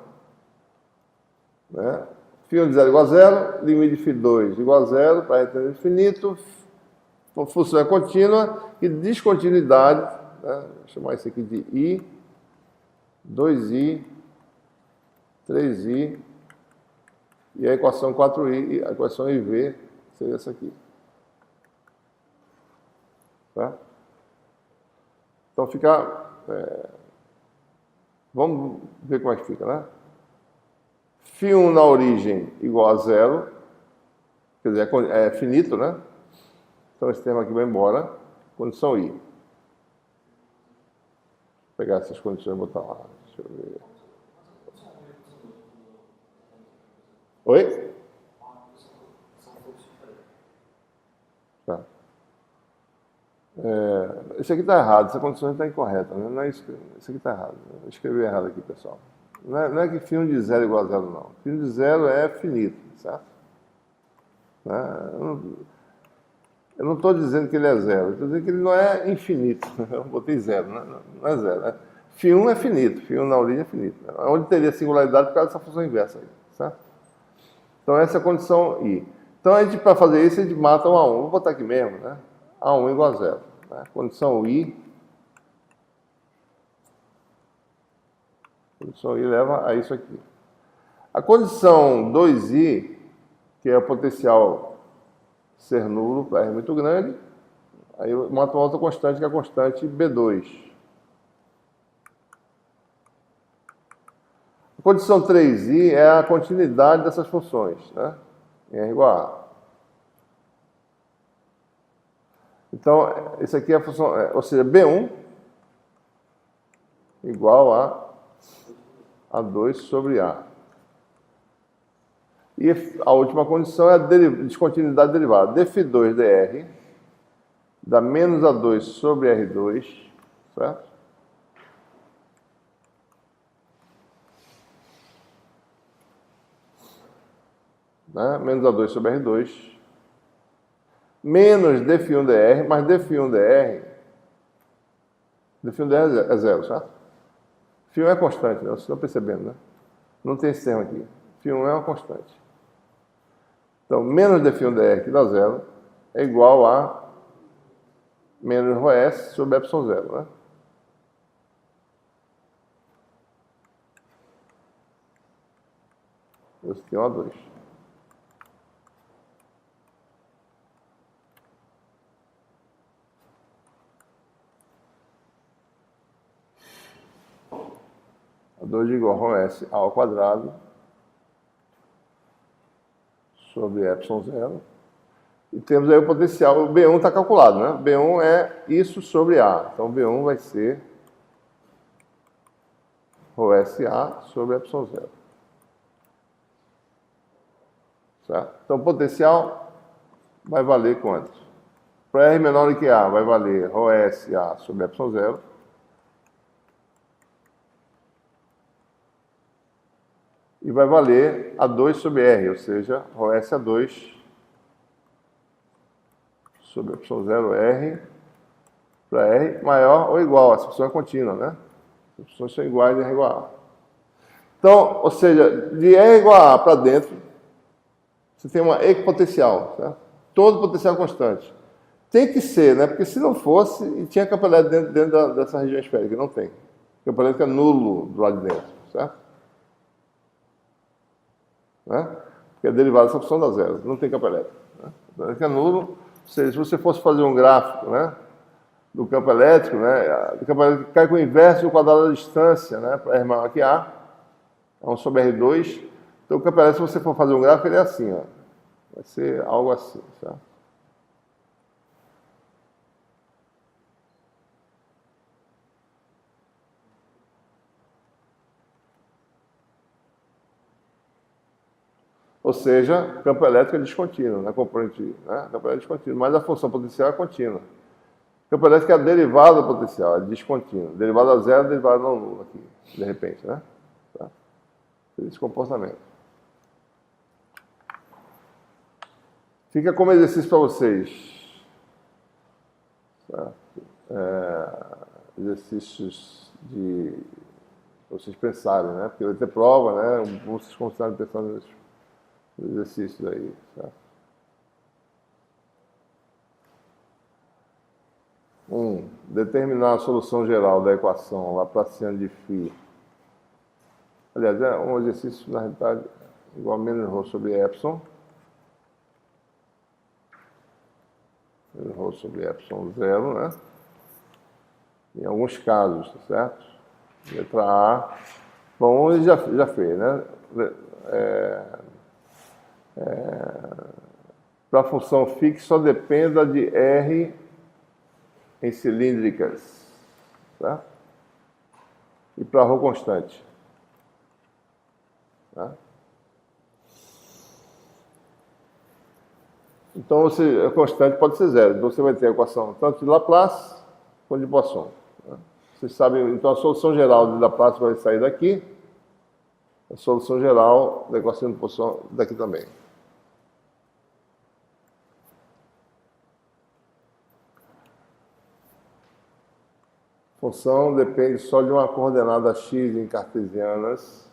né? Φ1 de 0 igual a 0, limite de Φ2 igual a 0, para retorno infinito, função é contínua e descontinuidade, né? Vou chamar isso aqui de I, 2I, 3I, e a equação 4I, a equação IV seria essa aqui. Tá? Então fica... Vamos ver como é que fica, né? Φ1 na origem igual a 0, quer dizer, é finito, né? Então esse termo aqui vai embora. Condição I. Vou pegar essas condições e botar lá. Deixa eu ver. Oi? Tá. Isso aqui está errado, essa condição está incorreta, né? Não é isso aqui está errado. Eu escrevi errado aqui, pessoal. Não é que φ1 de 0 igual a 0, não. φ1 de 0 é finito, certo? Eu não estou dizendo que ele é 0, eu estou dizendo que ele não é infinito. Eu botei 0, não é 0. Né? φ1 é finito, φ1 na origem é finito. Né? Onde teria singularidade por causa dessa função inversa aí, certo? Então essa é a condição I. Então a gente, para fazer isso, a gente mata um A1. Vou botar aqui mesmo, né? A1 igual a 0. Né? Condição I. Condição I leva a isso aqui. A condição 2i, que é o potencial ser nulo para R muito grande, aí eu mato uma outra constante, que é a constante B2. A condição 3i é a continuidade dessas funções, né? Em R igual a A. Então, isso aqui é a função, ou seja, B1 igual a 2 sobre A. E a última condição é a descontinuidade derivada. dφ2 dr dá menos A2 sobre R2, certo? Né? Menos A2 sobre R2, menos dφ1 dr, mas dφ1 dr é zero, certo? Φ1 é constante, né? Vocês estão percebendo, né? Não tem esse termo aqui. Φ1 é uma constante. Então, menos dφ1 dr, que dá zero, é igual a menos ρs sobre ε0, né? Isso aqui é um A2. A2 igual a ρs ao quadrado sobre ε0. E temos aí o potencial, o B1 está calculado, né? B1 é isso sobre A. Então, B1 vai ser ρSA sobre ε0. Certo? Então, o potencial vai valer quanto? Para R menor do que A, vai valer ρSA sobre ε0. E vai valer A2 sobre R, ou seja, ρSA2 sobre ε0R para R maior ou igual. Essa função é contínua, né? As funções são iguais de R igual a A. Então, ou seja, de R igual a A para dentro, você tem uma equipotencial, certo? Todo potencial constante. Tem que ser, né? Porque se não fosse, tinha campo elétrico dentro dessa região esférica. Não tem. Campo elétrico é nulo do lado de dentro, certo? Né? Porque a derivada dessa função dá zero. Não tem campo elétrico. Né? Campo elétrico é nulo. Ou seja, se você fosse fazer um gráfico, né, do campo elétrico, né, o campo elétrico cai com o inverso do quadrado da distância, né, para R maior que A, é 1 sobre R2. Então, o campo elétrico, se você for fazer um gráfico, ele é assim, ó. Vai ser algo assim, certo? Ou seja, o campo elétrico é descontínuo, né? Componente, né? O campo elétrico é descontínuo, mas a função potencial é contínua. O campo elétrico é a derivada do potencial, é descontínuo. Derivada a zero, derivada não nula aqui, de repente, né? Tá? Esse comportamento. Fica como exercício para vocês. Tá? Exercícios de vocês pensarem, né? Porque vai ter prova, né? Vocês continuarem pensando nesses exercícios aí, certo? 1. Determinar a solução geral da equação laplaciana de φ. Aliás, é um exercício, na realidade, igual a menos ρ sobre epsilon. Menos ρ sobre epsilon zero, né? Em alguns casos, tá certo? Letra A. Bom, ele já fez, né? Para a função φ que só dependa de R em cilíndricas, tá? E para ρ constante. Tá? Então, a constante pode ser zero. Então, você vai ter a equação tanto de Laplace quanto de Poisson. Tá? Vocês sabem, então a solução geral de Laplace vai sair daqui. A solução geral da equação de Poisson daqui também. A função depende só de uma coordenada x em cartesianas.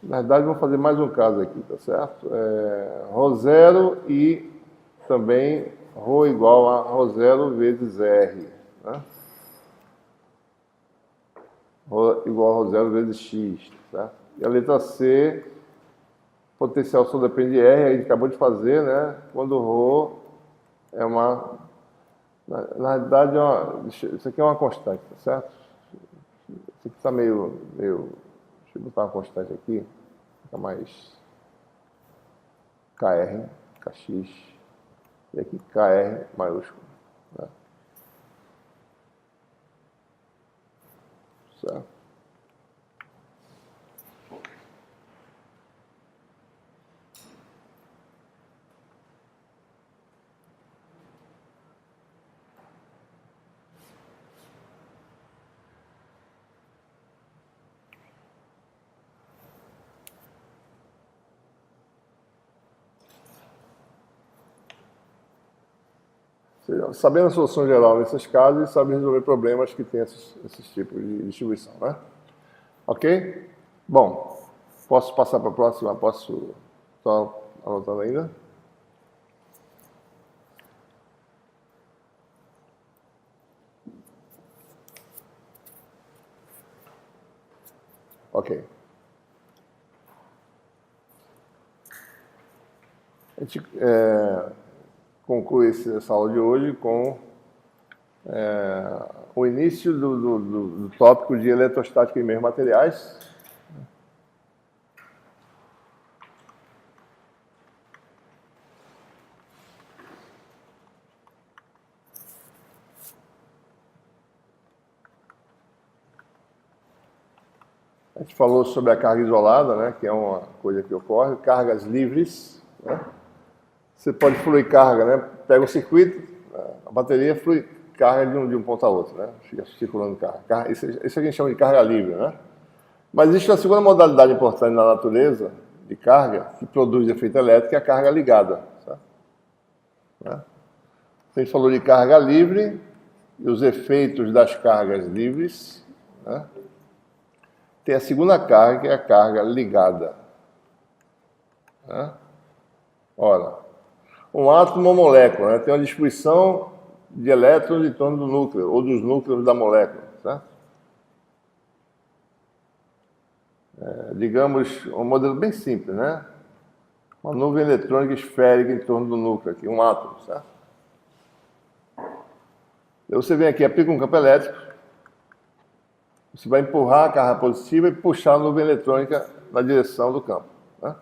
Na verdade, vamos fazer mais um caso aqui, tá certo? Ρ0 e também Rho igual a Ρ0 vezes R, né? Rho igual a Ρ0 vezes X, tá? E a letra C, potencial só depende de R, a gente acabou de fazer, né? Quando Rho é uma... Na verdade, isso aqui é uma constante, tá certo? Isso aqui está meio... Deixa eu botar uma constante aqui, fica mais KR, KX, e aqui KR maiúsculo, né? Certo? Sabendo a solução geral nesses casos, sabe resolver problemas que têm esses tipos de distribuição, né? Ok? Bom, posso passar para a próxima? Posso só anotando ainda? Ok. A gente conclui essa aula de hoje com o início do tópico de eletrostática em meios materiais. A gente falou sobre a carga isolada, né, que é uma coisa que ocorre, cargas livres, né? Você pode fluir carga, né? Pega um circuito, a bateria flui carga de um ponto a outro, né? Fica circulando carga. Isso aqui a gente chama de carga livre, né? Mas existe uma segunda modalidade importante na natureza de carga que produz efeito elétrico, que é a carga ligada. Certo? Né? A gente falou de carga livre e os efeitos das cargas livres, né? Tem a segunda carga, que é a carga ligada. Né? Ora, um átomo ou molécula, né, tem uma distribuição de elétrons em torno do núcleo, ou dos núcleos da molécula. Certo? Digamos, um modelo bem simples, né? Uma nuvem eletrônica esférica em torno do núcleo, aqui, um átomo. Certo? Aí você vem aqui, aplica um campo elétrico, você vai empurrar a carga positiva e puxar a nuvem eletrônica na direção do campo. Né?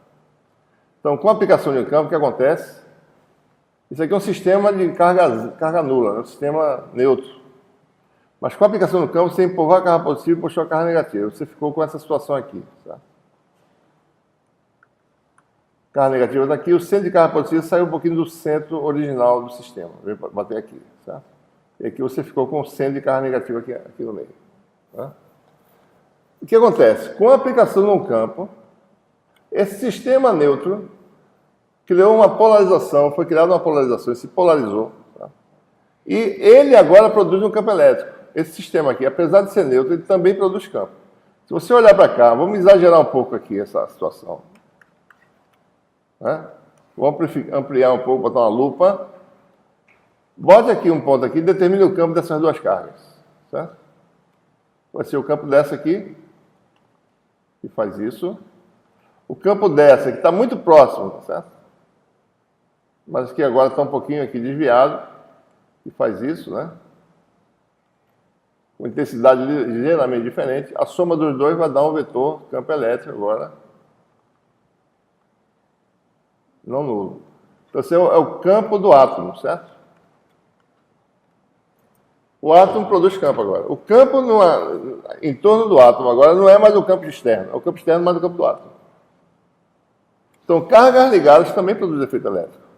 Então, com a aplicação de um campo, o que acontece? Isso aqui é um sistema de carga nula, né? Um sistema neutro. Mas com a aplicação do campo, você empurrou a carga positiva e puxou a carga negativa. Você ficou com essa situação aqui. Tá? Carga negativa está aqui, o centro de carga positiva saiu um pouquinho do centro original do sistema. Veio bater aqui. Tá? E aqui você ficou com o centro de carga negativa aqui no meio. Tá? O que acontece? Com a aplicação de um campo, esse sistema neutro criou uma polarização, foi criada uma polarização, ele se polarizou. Tá? E ele agora produz um campo elétrico. Esse sistema aqui, apesar de ser neutro, ele também produz campo. Se você olhar para cá, vamos exagerar um pouco aqui essa situação. Né? Vamos ampliar um pouco, botar uma lupa. Bote aqui um ponto aqui e determine o campo dessas duas cargas. Certo? Vai ser o campo dessa aqui, que faz isso. O campo dessa, que está muito próximo, certo? Mas que agora está um pouquinho aqui desviado, que faz isso, né? Com intensidade ligeiramente diferente. A soma dos dois vai dar um vetor campo elétrico agora. Não nulo. Então, esse é o campo do átomo, certo? O átomo produz campo agora. O campo em torno do átomo agora não é mais o campo externo. É o campo externo mais o campo do átomo. Então, cargas ligadas também produzem efeito elétrico.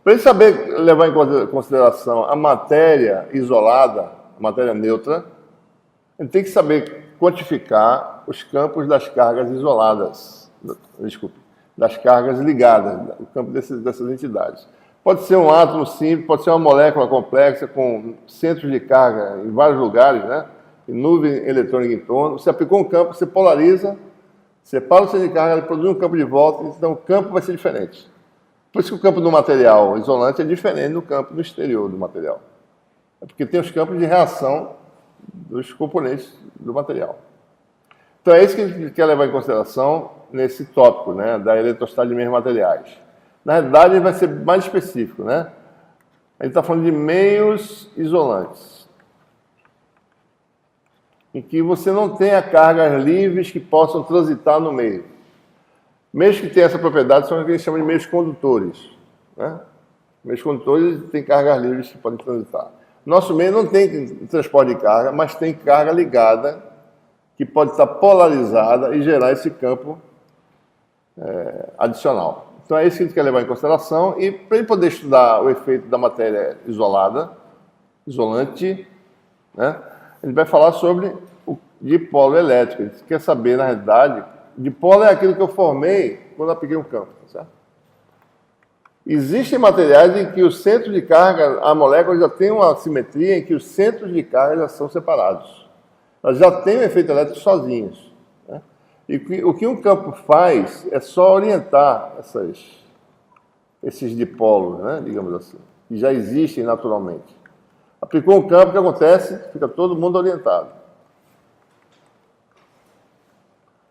Para a gente saber levar em consideração a matéria isolada, a matéria neutra, a gente tem que saber quantificar os campos das cargas isoladas, das cargas ligadas, o campo dessas entidades. Pode ser um átomo simples, pode ser uma molécula complexa com centros de carga em vários lugares, né? E nuvem eletrônica em torno. Você aplicou um campo, você polariza, Separa o centro de carga, ele produz um campo de volta, então o campo vai ser diferente. Por isso que o campo do material isolante é diferente do campo no exterior do material. É porque tem os campos de reação dos componentes do material. Então é isso que a gente quer levar em consideração nesse tópico, né, da eletrostasia de meios materiais. Na realidade, ele vai ser mais específico, né? A gente está falando de meios isolantes, em que você não tenha cargas livres que possam transitar no meio. Meios que têm essa propriedade são o que a gente chama de meios condutores, né? Meios condutores têm cargas livres que podem transitar. Nosso meio não tem transporte de carga, mas tem carga ligada, que pode estar polarizada e gerar esse campo adicional. Então é isso que a gente quer levar em consideração. E para ele poder estudar o efeito da matéria isolada, isolante, né, a gente vai falar sobre o dipolo elétrico. A gente quer saber, na realidade, dipolo é aquilo que eu formei quando eu apliquei um campo, certo? Existem materiais em que os centros de carga, a molécula já tem uma simetria em que os centros de carga já são separados. Elas já têm o efeito elétrico sozinhos, né? E o que um campo faz é só orientar esses dipolos, né, digamos assim, que já existem naturalmente. Aplicou um campo, o que acontece? Fica todo mundo orientado.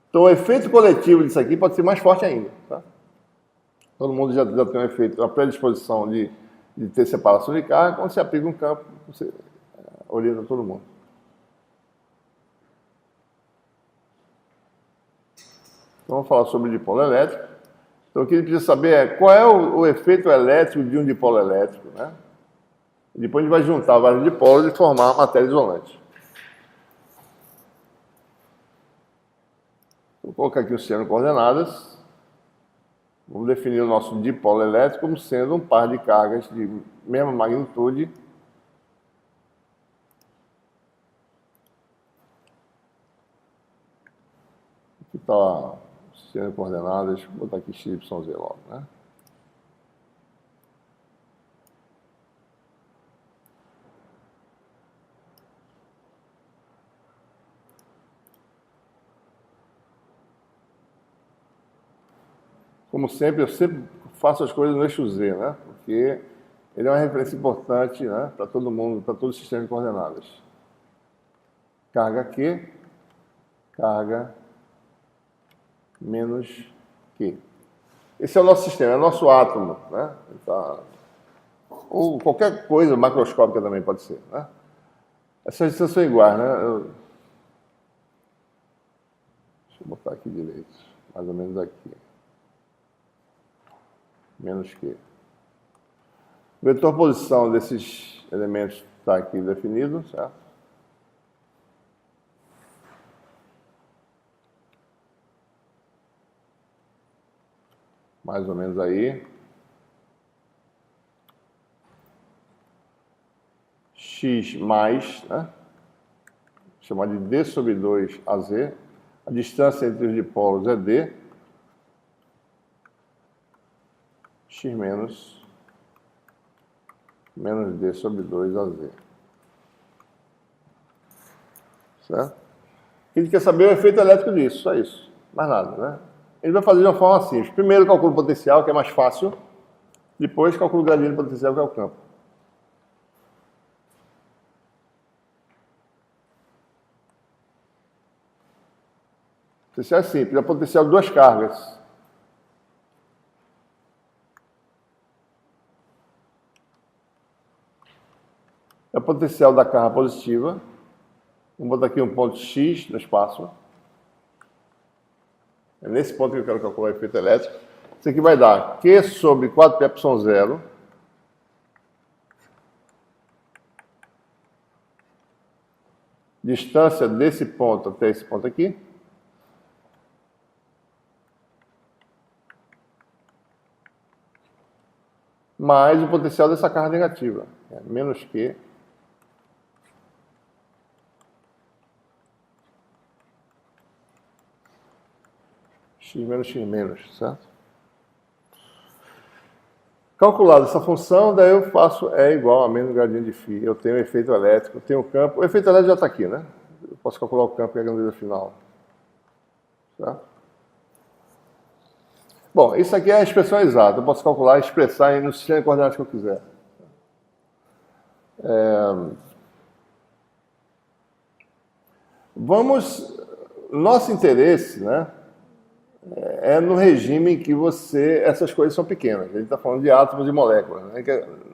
Então o efeito coletivo disso aqui pode ser mais forte ainda, tá? Todo mundo já tem um efeito, uma predisposição de ter separação de carga. Quando você aplica um campo, você orienta todo mundo. Então, vamos falar sobre o dipolo elétrico. Então, o que a gente precisa saber é qual é o efeito elétrico de um dipolo elétrico, né? E depois a gente vai juntar vários dipolos e formar a matéria isolante. Vou colocar aqui o sistema de coordenadas. Vamos definir o nosso dipolo elétrico como sendo um par de cargas de mesma magnitude aqui está o sistema de coordenadas, vou botar aqui XYZ logo, né? Como sempre, eu sempre faço as coisas no eixo Z, né? Porque ele é uma referência importante, né, para todo mundo, para todo o sistema de coordenadas. Carga Q, carga menos Q. Esse é o nosso sistema, é o nosso átomo, né? Ou qualquer coisa macroscópica também pode ser, né? Essas distâncias são iguais, né? Deixa eu botar aqui direito, mais ou menos aqui. Menos Q. O vetor posição desses elementos está aqui definido, certo? Mais ou menos aí. X mais, né? Chamar de D sobre 2 AZ. A distância entre os dipolos é D. X menos D sobre 2 AZ. Certo? O que a gente quer saber é o efeito elétrico disso, só isso. Mais nada, né? Ele vai fazer de uma forma simples. Primeiro calcula o potencial, que é mais fácil. Depois calcula o gradiente potencial, que é o campo. O potencial é simples, é o potencial de duas cargas. É o potencial da carga positiva. Vamos botar aqui um ponto X no espaço. É nesse ponto que eu quero calcular o efeito elétrico. Isso aqui vai dar Q sobre 4πε0. Distância desse ponto até esse ponto aqui. Mais o potencial dessa carga negativa. É menos Q. X menos X menos, certo? Calculada essa função, daí eu faço E igual a menos gradiente de φ. Eu tenho efeito elétrico, eu tenho o campo. O efeito elétrico já está aqui, né? Eu posso calcular o campo e a grandeza final. Certo? Bom, isso aqui é a expressão exata. Eu posso calcular e expressar no sistema de coordenadas que eu quiser. Nosso interesse, né, é no regime em que essas coisas são pequenas. A gente está falando de átomos e moléculas. Né?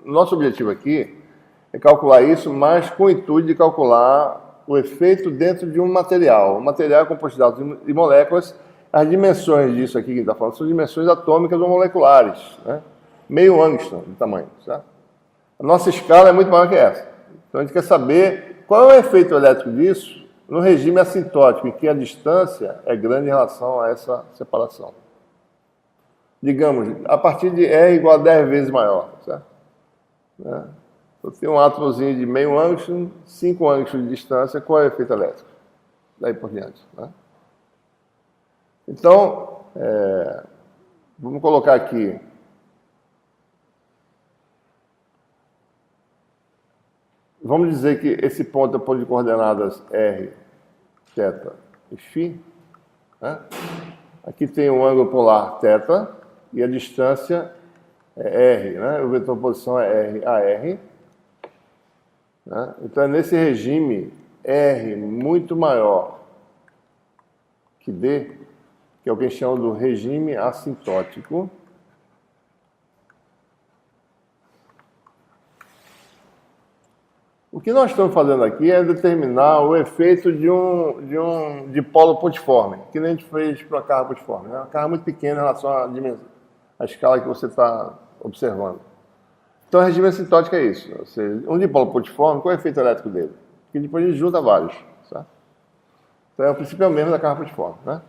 Nosso objetivo aqui é calcular isso, mas com o intuito de calcular o efeito dentro de um material. O material é composto de átomos e moléculas. As dimensões disso aqui que a gente está falando são dimensões atômicas ou moleculares, né? Meio Angstrom de tamanho. Certo? A nossa escala é muito maior que essa. Então a gente quer saber qual é o efeito elétrico disso no regime assintótico, em que a distância é grande em relação a essa separação. Digamos, a partir de R igual a 10 vezes maior. Certo? Né? Eu tenho um átomozinho de meio Angstrom, 5 Angstrom de distância, qual é o efeito elétrico? Daí por diante. Né? Então, vamos colocar aqui. Vamos dizer que esse ponto é o ponto de coordenadas R, θ e φ. Né? Aqui tem o ângulo polar θ e a distância é R. Né? O vetor de posição é R a R. Né? Então, é nesse regime R muito maior que D, que é o que a gente chama do regime assintótico. O que nós estamos fazendo aqui é determinar o efeito de dipolo pontiforme, que nem a gente fez para uma carga pontiforme. Né? Uma carga muito pequena em relação à escala que você está observando. Então, o regime assintótico é isso. Ou seja, um dipolo pontiforme, qual é o efeito elétrico dele? Porque depois a gente junta vários. Certo? Então, o princípio é o mesmo da carga pontiforme. Né?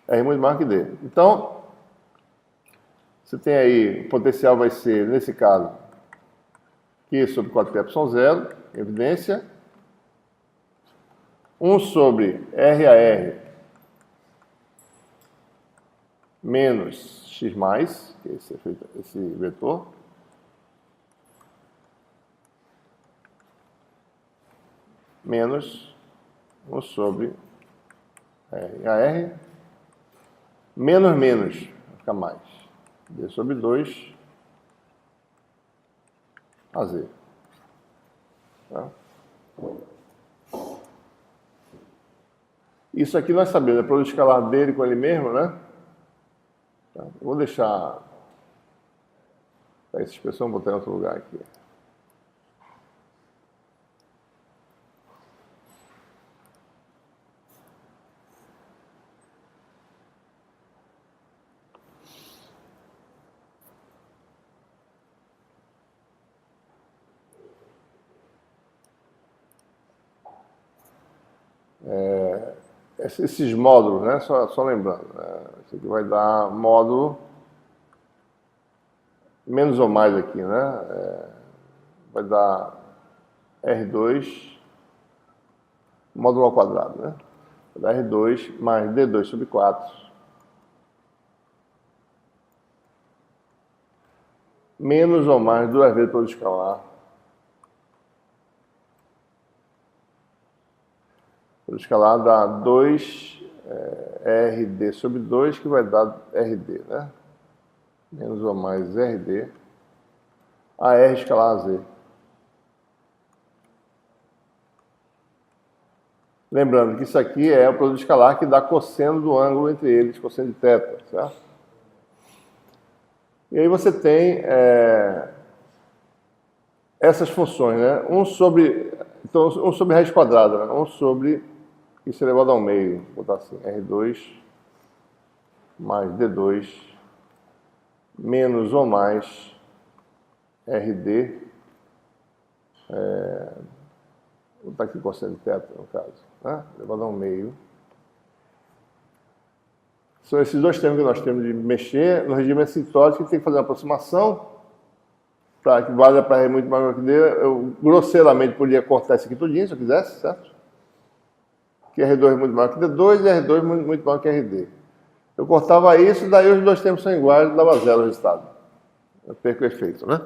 R muito maior que D. Então, você tem aí, o potencial vai ser, nesse caso, Q sobre 4πε0, evidência. 1 sobre R a R menos X+, que é esse vetor. Menos 1 sobre R a R. Menos, vai ficar mais. D sobre 2 a Z. Tá? Isso aqui nós sabemos, é produto escalar dele com ele mesmo, né? Tá? Eu vou deixar essa expressão, vou botar em outro lugar aqui. Esses módulos, né? Só lembrando, isso aqui vai dar módulo menos ou mais aqui, né? Vai dar R2 módulo ao quadrado, né? Vai dar R2 mais D2 sobre 4 menos ou mais 2 vezes produto escalar. O escalar dá 2 RD sobre 2, que vai dar RD, né? Menos ou mais RD, a R escalar a Z. Lembrando que isso aqui é o produto escalar que dá cosseno do ângulo entre eles, cosseno de θ, certo? E aí você tem essas funções, né? 1 sobre raiz quadrada, né? 1 sobre isso elevado ao meio, vou botar assim, R2 mais D2 menos ou mais RD, vou botar aqui cosseno de θ, no caso, né? Elevado ao meio. São esses dois termos que nós temos de mexer. No regime assintótico, tem que fazer uma aproximação para que valha para R muito maior que D. Eu grosseiramente podia cortar isso aqui tudinho, se eu quisesse, certo? Que R2 é muito maior que D2 e R2 muito maior que RD. Eu cortava isso, daí os dois termos são iguais, dava zero o resultado. Eu perco o efeito, né?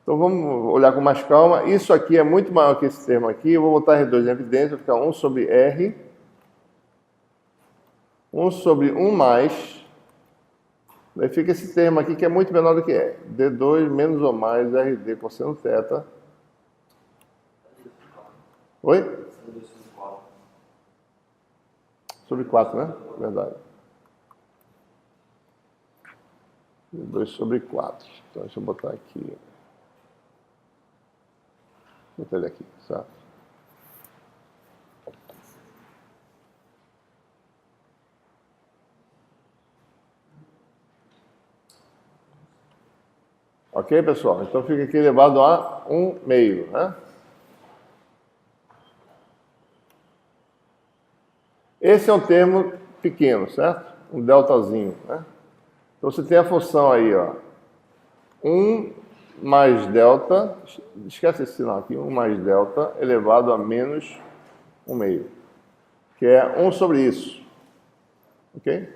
Então vamos olhar com mais calma. Isso aqui é muito maior que esse termo aqui. Eu vou botar R2 em evidência, vai ficar 1 sobre R, 1 sobre 1 mais Daí fica esse termo aqui que é muito menor do que é. D2 menos ou mais RD cosseno θ. Oi? Sobre 4, né? Verdade. D2 sobre 4. Então, deixa eu botar aqui. Vou botar ele aqui, certo? Ok, pessoal? Então fica aqui elevado a 1/2, né? Esse é um termo pequeno, certo? Um deltazinho, né? Então você tem a função aí, ó. 1 mais delta, esquece esse sinal aqui, 1 mais delta elevado a menos 1/2, que é 1 sobre isso. Ok?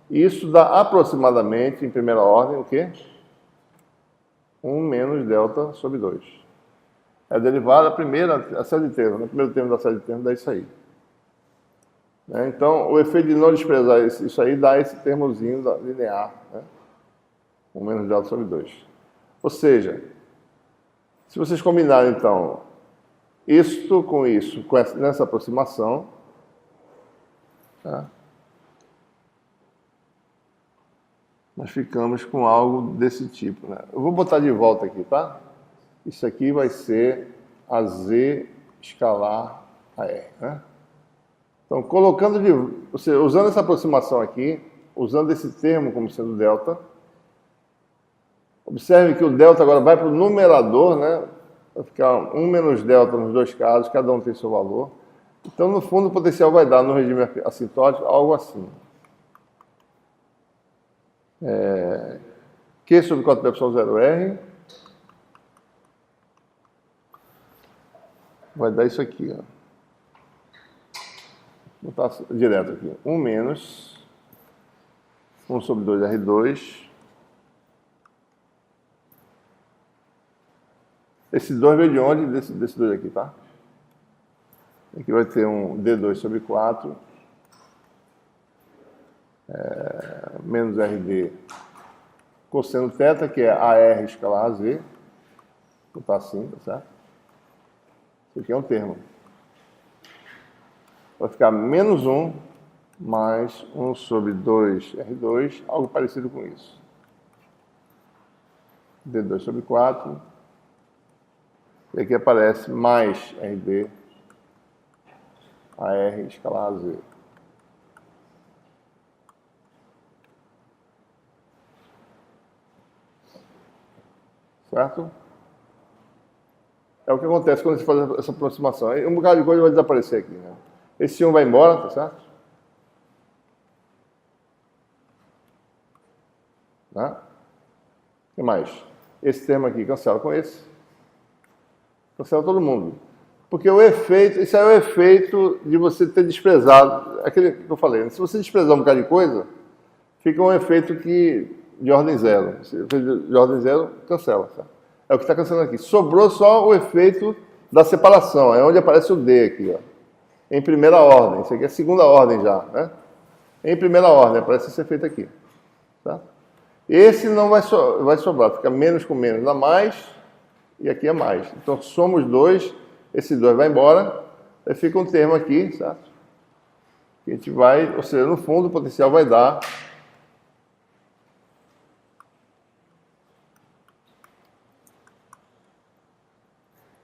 Isso dá aproximadamente, em primeira ordem, o quê? 1 menos delta sobre 2. É a derivada, a primeira, a série de termos, né? O primeiro termo da série de termos dá isso aí. Então, o efeito de não desprezar isso aí dá esse termozinho linear, né? 1 menos delta sobre 2. Ou seja, se vocês combinarem, então, isto com isso, nessa aproximação, tá? Nós ficamos com algo desse tipo, né? Eu vou botar de volta aqui, tá? Isso aqui vai ser a Z escalar a R, né? Então, usando essa aproximação aqui, usando esse termo como sendo delta, observe que o delta agora vai para o numerador, né? Vai ficar 1 menos delta nos dois casos, cada um tem seu valor. Então, no fundo, o potencial vai dar, no regime assintótico, algo assim. Q sobre 4π0R vai dar isso aqui, ó. Vou botar direto aqui. 1 menos 1 sobre 2R2. Esse 2 veio de onde? Desse 2 aqui, tá? Aqui vai ter um D2 sobre 4. Menos RD cosseno θ, que é AR escalar a Z. Vou botar assim, tá certo? Isso aqui é um termo. Vai ficar menos 1 mais 1 sobre 2R2, algo parecido com isso. D2 sobre 4. E aqui aparece mais RD AR escalar a Z. Certo? É o que acontece quando você faz essa aproximação. Um bocado de coisa vai desaparecer aqui, né? Esse 1 vai embora, tá certo? Né? O que mais? Esse termo aqui cancela com esse. Cancela todo mundo. Porque o efeito, isso é o efeito de você ter desprezado, aquele que eu falei, né? Se você desprezar um bocado de coisa, fica um efeito de ordem zero. Se de ordem zero, cancela. Certo? É o que está cancelando aqui. Sobrou só o efeito da separação, é onde aparece o D aqui, ó. Em primeira ordem, isso aqui é segunda ordem já, né? Em primeira ordem, aparece esse efeito aqui. Tá? Esse não vai sobrar, fica menos com menos, dá mais, e aqui é mais. Então, somos 2, esse 2 vai embora, aí fica um termo aqui, certo? Que a gente vai, ou seja, no fundo, o potencial vai dar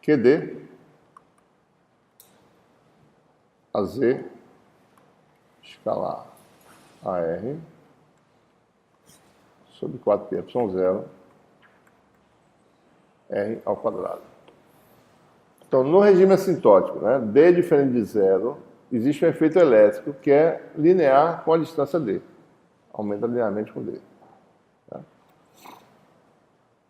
QD a Z escalar AR sobre 4πε0 R ao quadrado. Então, no regime assintótico, né, D diferente de zero, existe um efeito elétrico que é linear com a distância D. Aumenta linearmente com D. Tá?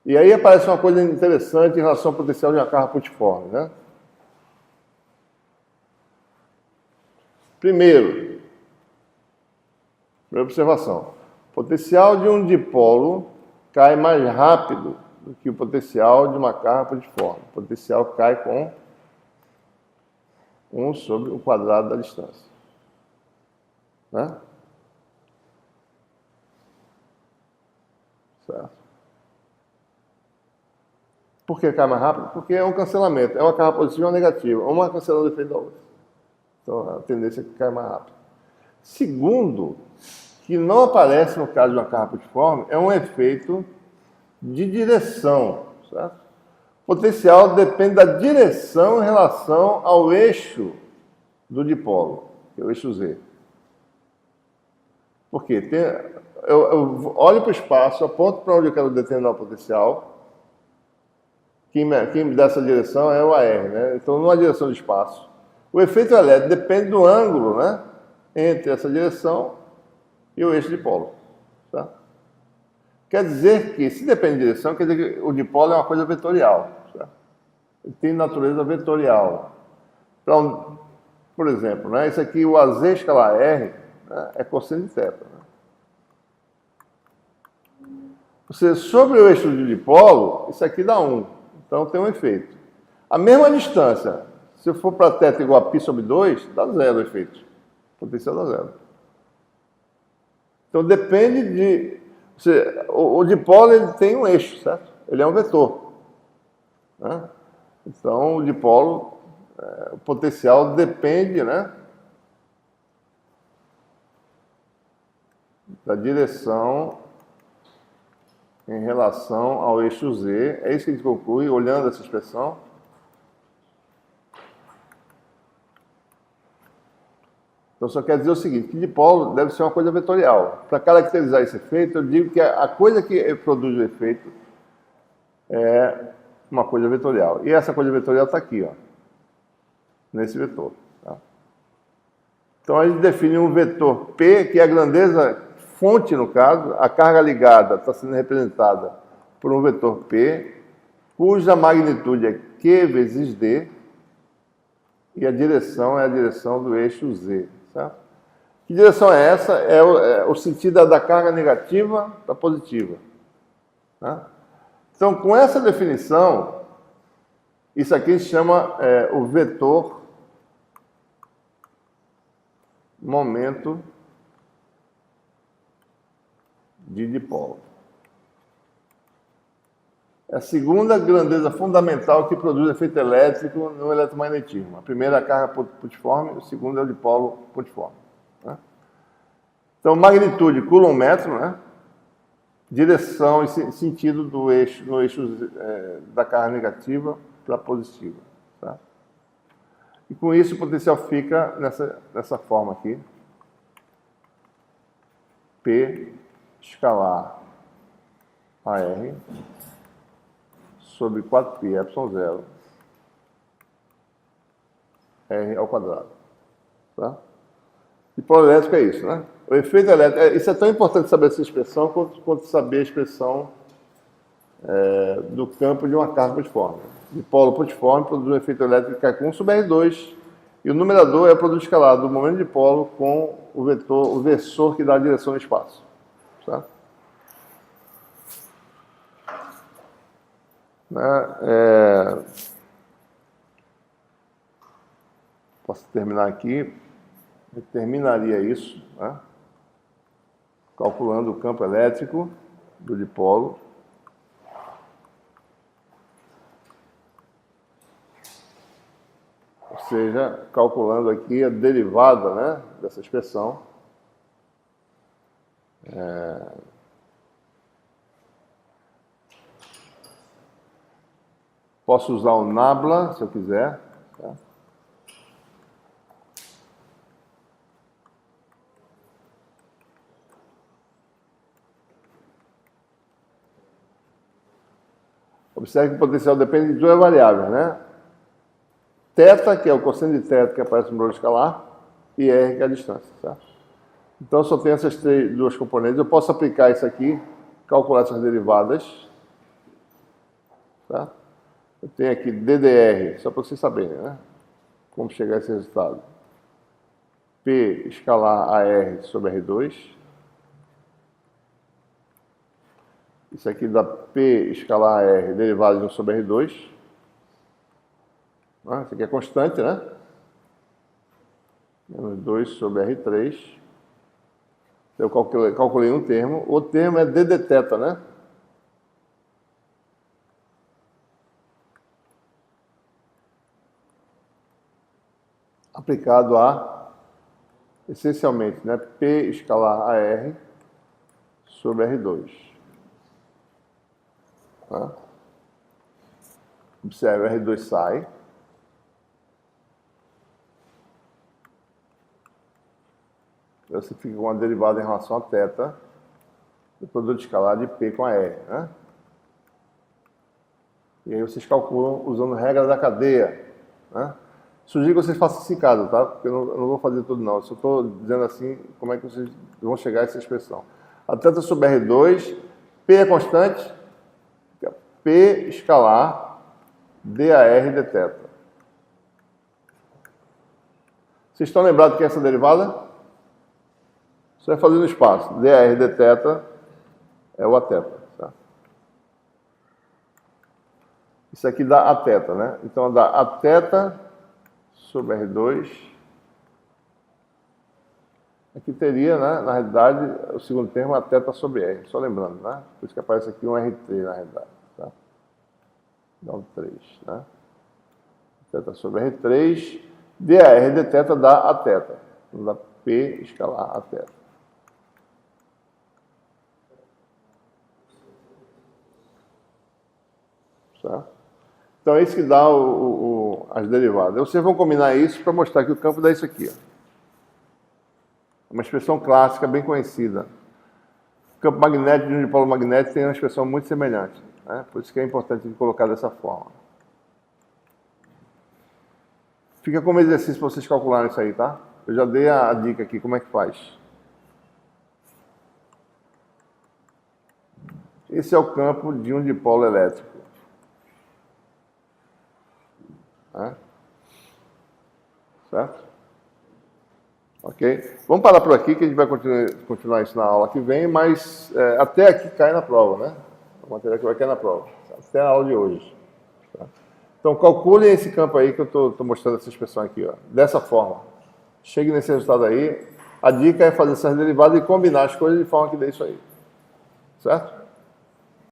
E aí aparece uma coisa interessante em relação ao potencial de uma carga putiforme, né? Primeira observação. O potencial de um dipolo cai mais rápido do que o potencial de uma carga putiforme. O potencial cai com 1 sobre o quadrado da distância. Né? certo? Por que cai mais rápido? Porque é um cancelamento. É uma carga positiva ou negativa. Uma cancelando o efeito da outra. Então, a tendência é que cai mais rápido. Segundo, que não aparece no caso de uma carga putiforme, é um efeito de direção, certo? O potencial depende da direção em relação ao eixo do dipolo, que é o eixo Z. Por quê? Eu olho para o espaço, aponto para onde eu quero determinar o potencial. Quem me dá essa direção é o AR, né? Então, numa direção de espaço. O efeito elétrico depende do ângulo, né, entre essa direção e o eixo dipolo. Tá? Quer dizer que, se depende de direção, quer dizer que o dipolo é uma coisa vetorial. Tá? Ele tem natureza vetorial. Então, por exemplo, né, isso aqui, o AZ escalar R, né, é cosseno de θ. Né? Ou seja, sobre o eixo de dipolo, isso aqui dá 1. Então tem um efeito. A mesma distância, se eu for para θ igual a π sobre 2, dá 0 o efeito. O potencial dá 0. Então depende de... Ou seja, o dipolo ele tem um eixo, certo? Ele é um vetor. Né? Então o dipolo, o potencial depende, né, da direção em relação ao eixo Z. É isso que a gente conclui, olhando essa expressão. Então, só quer dizer o seguinte, que dipolo deve ser uma coisa vetorial. Para caracterizar esse efeito, eu digo que a coisa que produz o efeito é uma coisa vetorial. E essa coisa vetorial está aqui, ó, nesse vetor. Tá? Então, a gente define um vetor P, que é a grandeza fonte, no caso, a carga ligada está sendo representada por um vetor P, cuja magnitude é Q vezes D, e a direção é a direção do eixo Z. Certo? Que direção é essa? É o sentido da carga negativa para positiva. Tá? Então, com essa definição, isso aqui se chama o vetor momento de dipolo. É a segunda grandeza fundamental que produz efeito elétrico no eletromagnetismo. A primeira é a carga putiforme, o segundo é o dipolo putiforme. Né? Então, magnitude, coulomb-metro, né? Direção e sentido do eixo, no eixo da carga negativa para positiva. Tá? E com isso o potencial fica nessa forma aqui. P escalar AR sobre 4π epsilon 0 R ao quadrado. Tá? Dipolo elétrico é isso, né? O efeito elétrico, isso é tão importante saber essa expressão quanto saber a expressão do campo de uma carga putiforme. Dipolo putiforme produz um efeito elétrico que cai com 1 sobre R2, e o numerador é o produto escalar do momento de dipolo com o versor que dá a direção no espaço. Tá? Posso terminar aqui. Eu terminaria isso, né? Calculando o campo elétrico do dipolo. Ou seja, calculando aqui a derivada, né, dessa expressão. Posso usar o nabla, se eu quiser. Tá? Observe que o potencial depende de duas variáveis, né? Θ, que é o cosseno de θ que aparece no valor escalar, e R, que é a distância. Tá? Então, eu só tenho essas duas componentes. Eu posso aplicar isso aqui, calcular essas derivadas. Tá? Eu tenho aqui DDR, só para vocês saberem, né? Como chegar a esse resultado. P escalar AR sobre R2. Isso aqui dá P escalar R derivado de 1 sobre R2. Isso aqui é constante, né? Menos 2 sobre R3. Eu calculei um termo. O termo é ddθ, né? aplicado a, essencialmente, né, P escalar AR sobre R2. Tá? Observe, R2 sai. Você fica com uma derivada em relação a θ do produto escalar de P com a R. Né? E aí vocês calculam usando regra da cadeia. Né? Sugiro que vocês façam esse caso, tá? Porque eu não vou fazer tudo não. Eu só estou dizendo assim como é que vocês vão chegar a essa expressão. A θ sobre R2, P é constante, P escalar DAR dθ. Vocês estão lembrados que é essa derivada? Você vai fazer no espaço. DAR dθ é o aθ. Tá? Isso aqui dá aθ, né? Então dá aθ sobre R2. Aqui teria, né, na realidade, o segundo termo, aθ sobre R. Só lembrando, né? Por isso que aparece aqui um R3 na realidade. Tá? Dá um 3, né? Aθ sobre R3. DAR dθ dá aθ. Então dá P escalar aθ. Certo? Então é isso que dá as derivadas. Vocês vão combinar isso para mostrar que o campo dá isso aqui. Ó. Uma expressão clássica, bem conhecida. O campo magnético de um dipolo magnético tem uma expressão muito semelhante. Né? Por isso que é importante colocar dessa forma. Fica como exercício para vocês calcularem isso aí, tá? Eu já dei a dica aqui, como é que faz. Esse é o campo de um dipolo elétrico. Certo? Ok? Vamos parar por aqui, que a gente vai continuar isso na aula que vem, mas até aqui cai na prova, né? A matéria que vai cair na prova. Até a aula de hoje. Tá? Então, calculem esse campo aí que eu estou mostrando essa expressão aqui, ó, dessa forma. Chegue nesse resultado aí. A dica é fazer essas derivadas e combinar as coisas de forma que dê isso aí. Certo?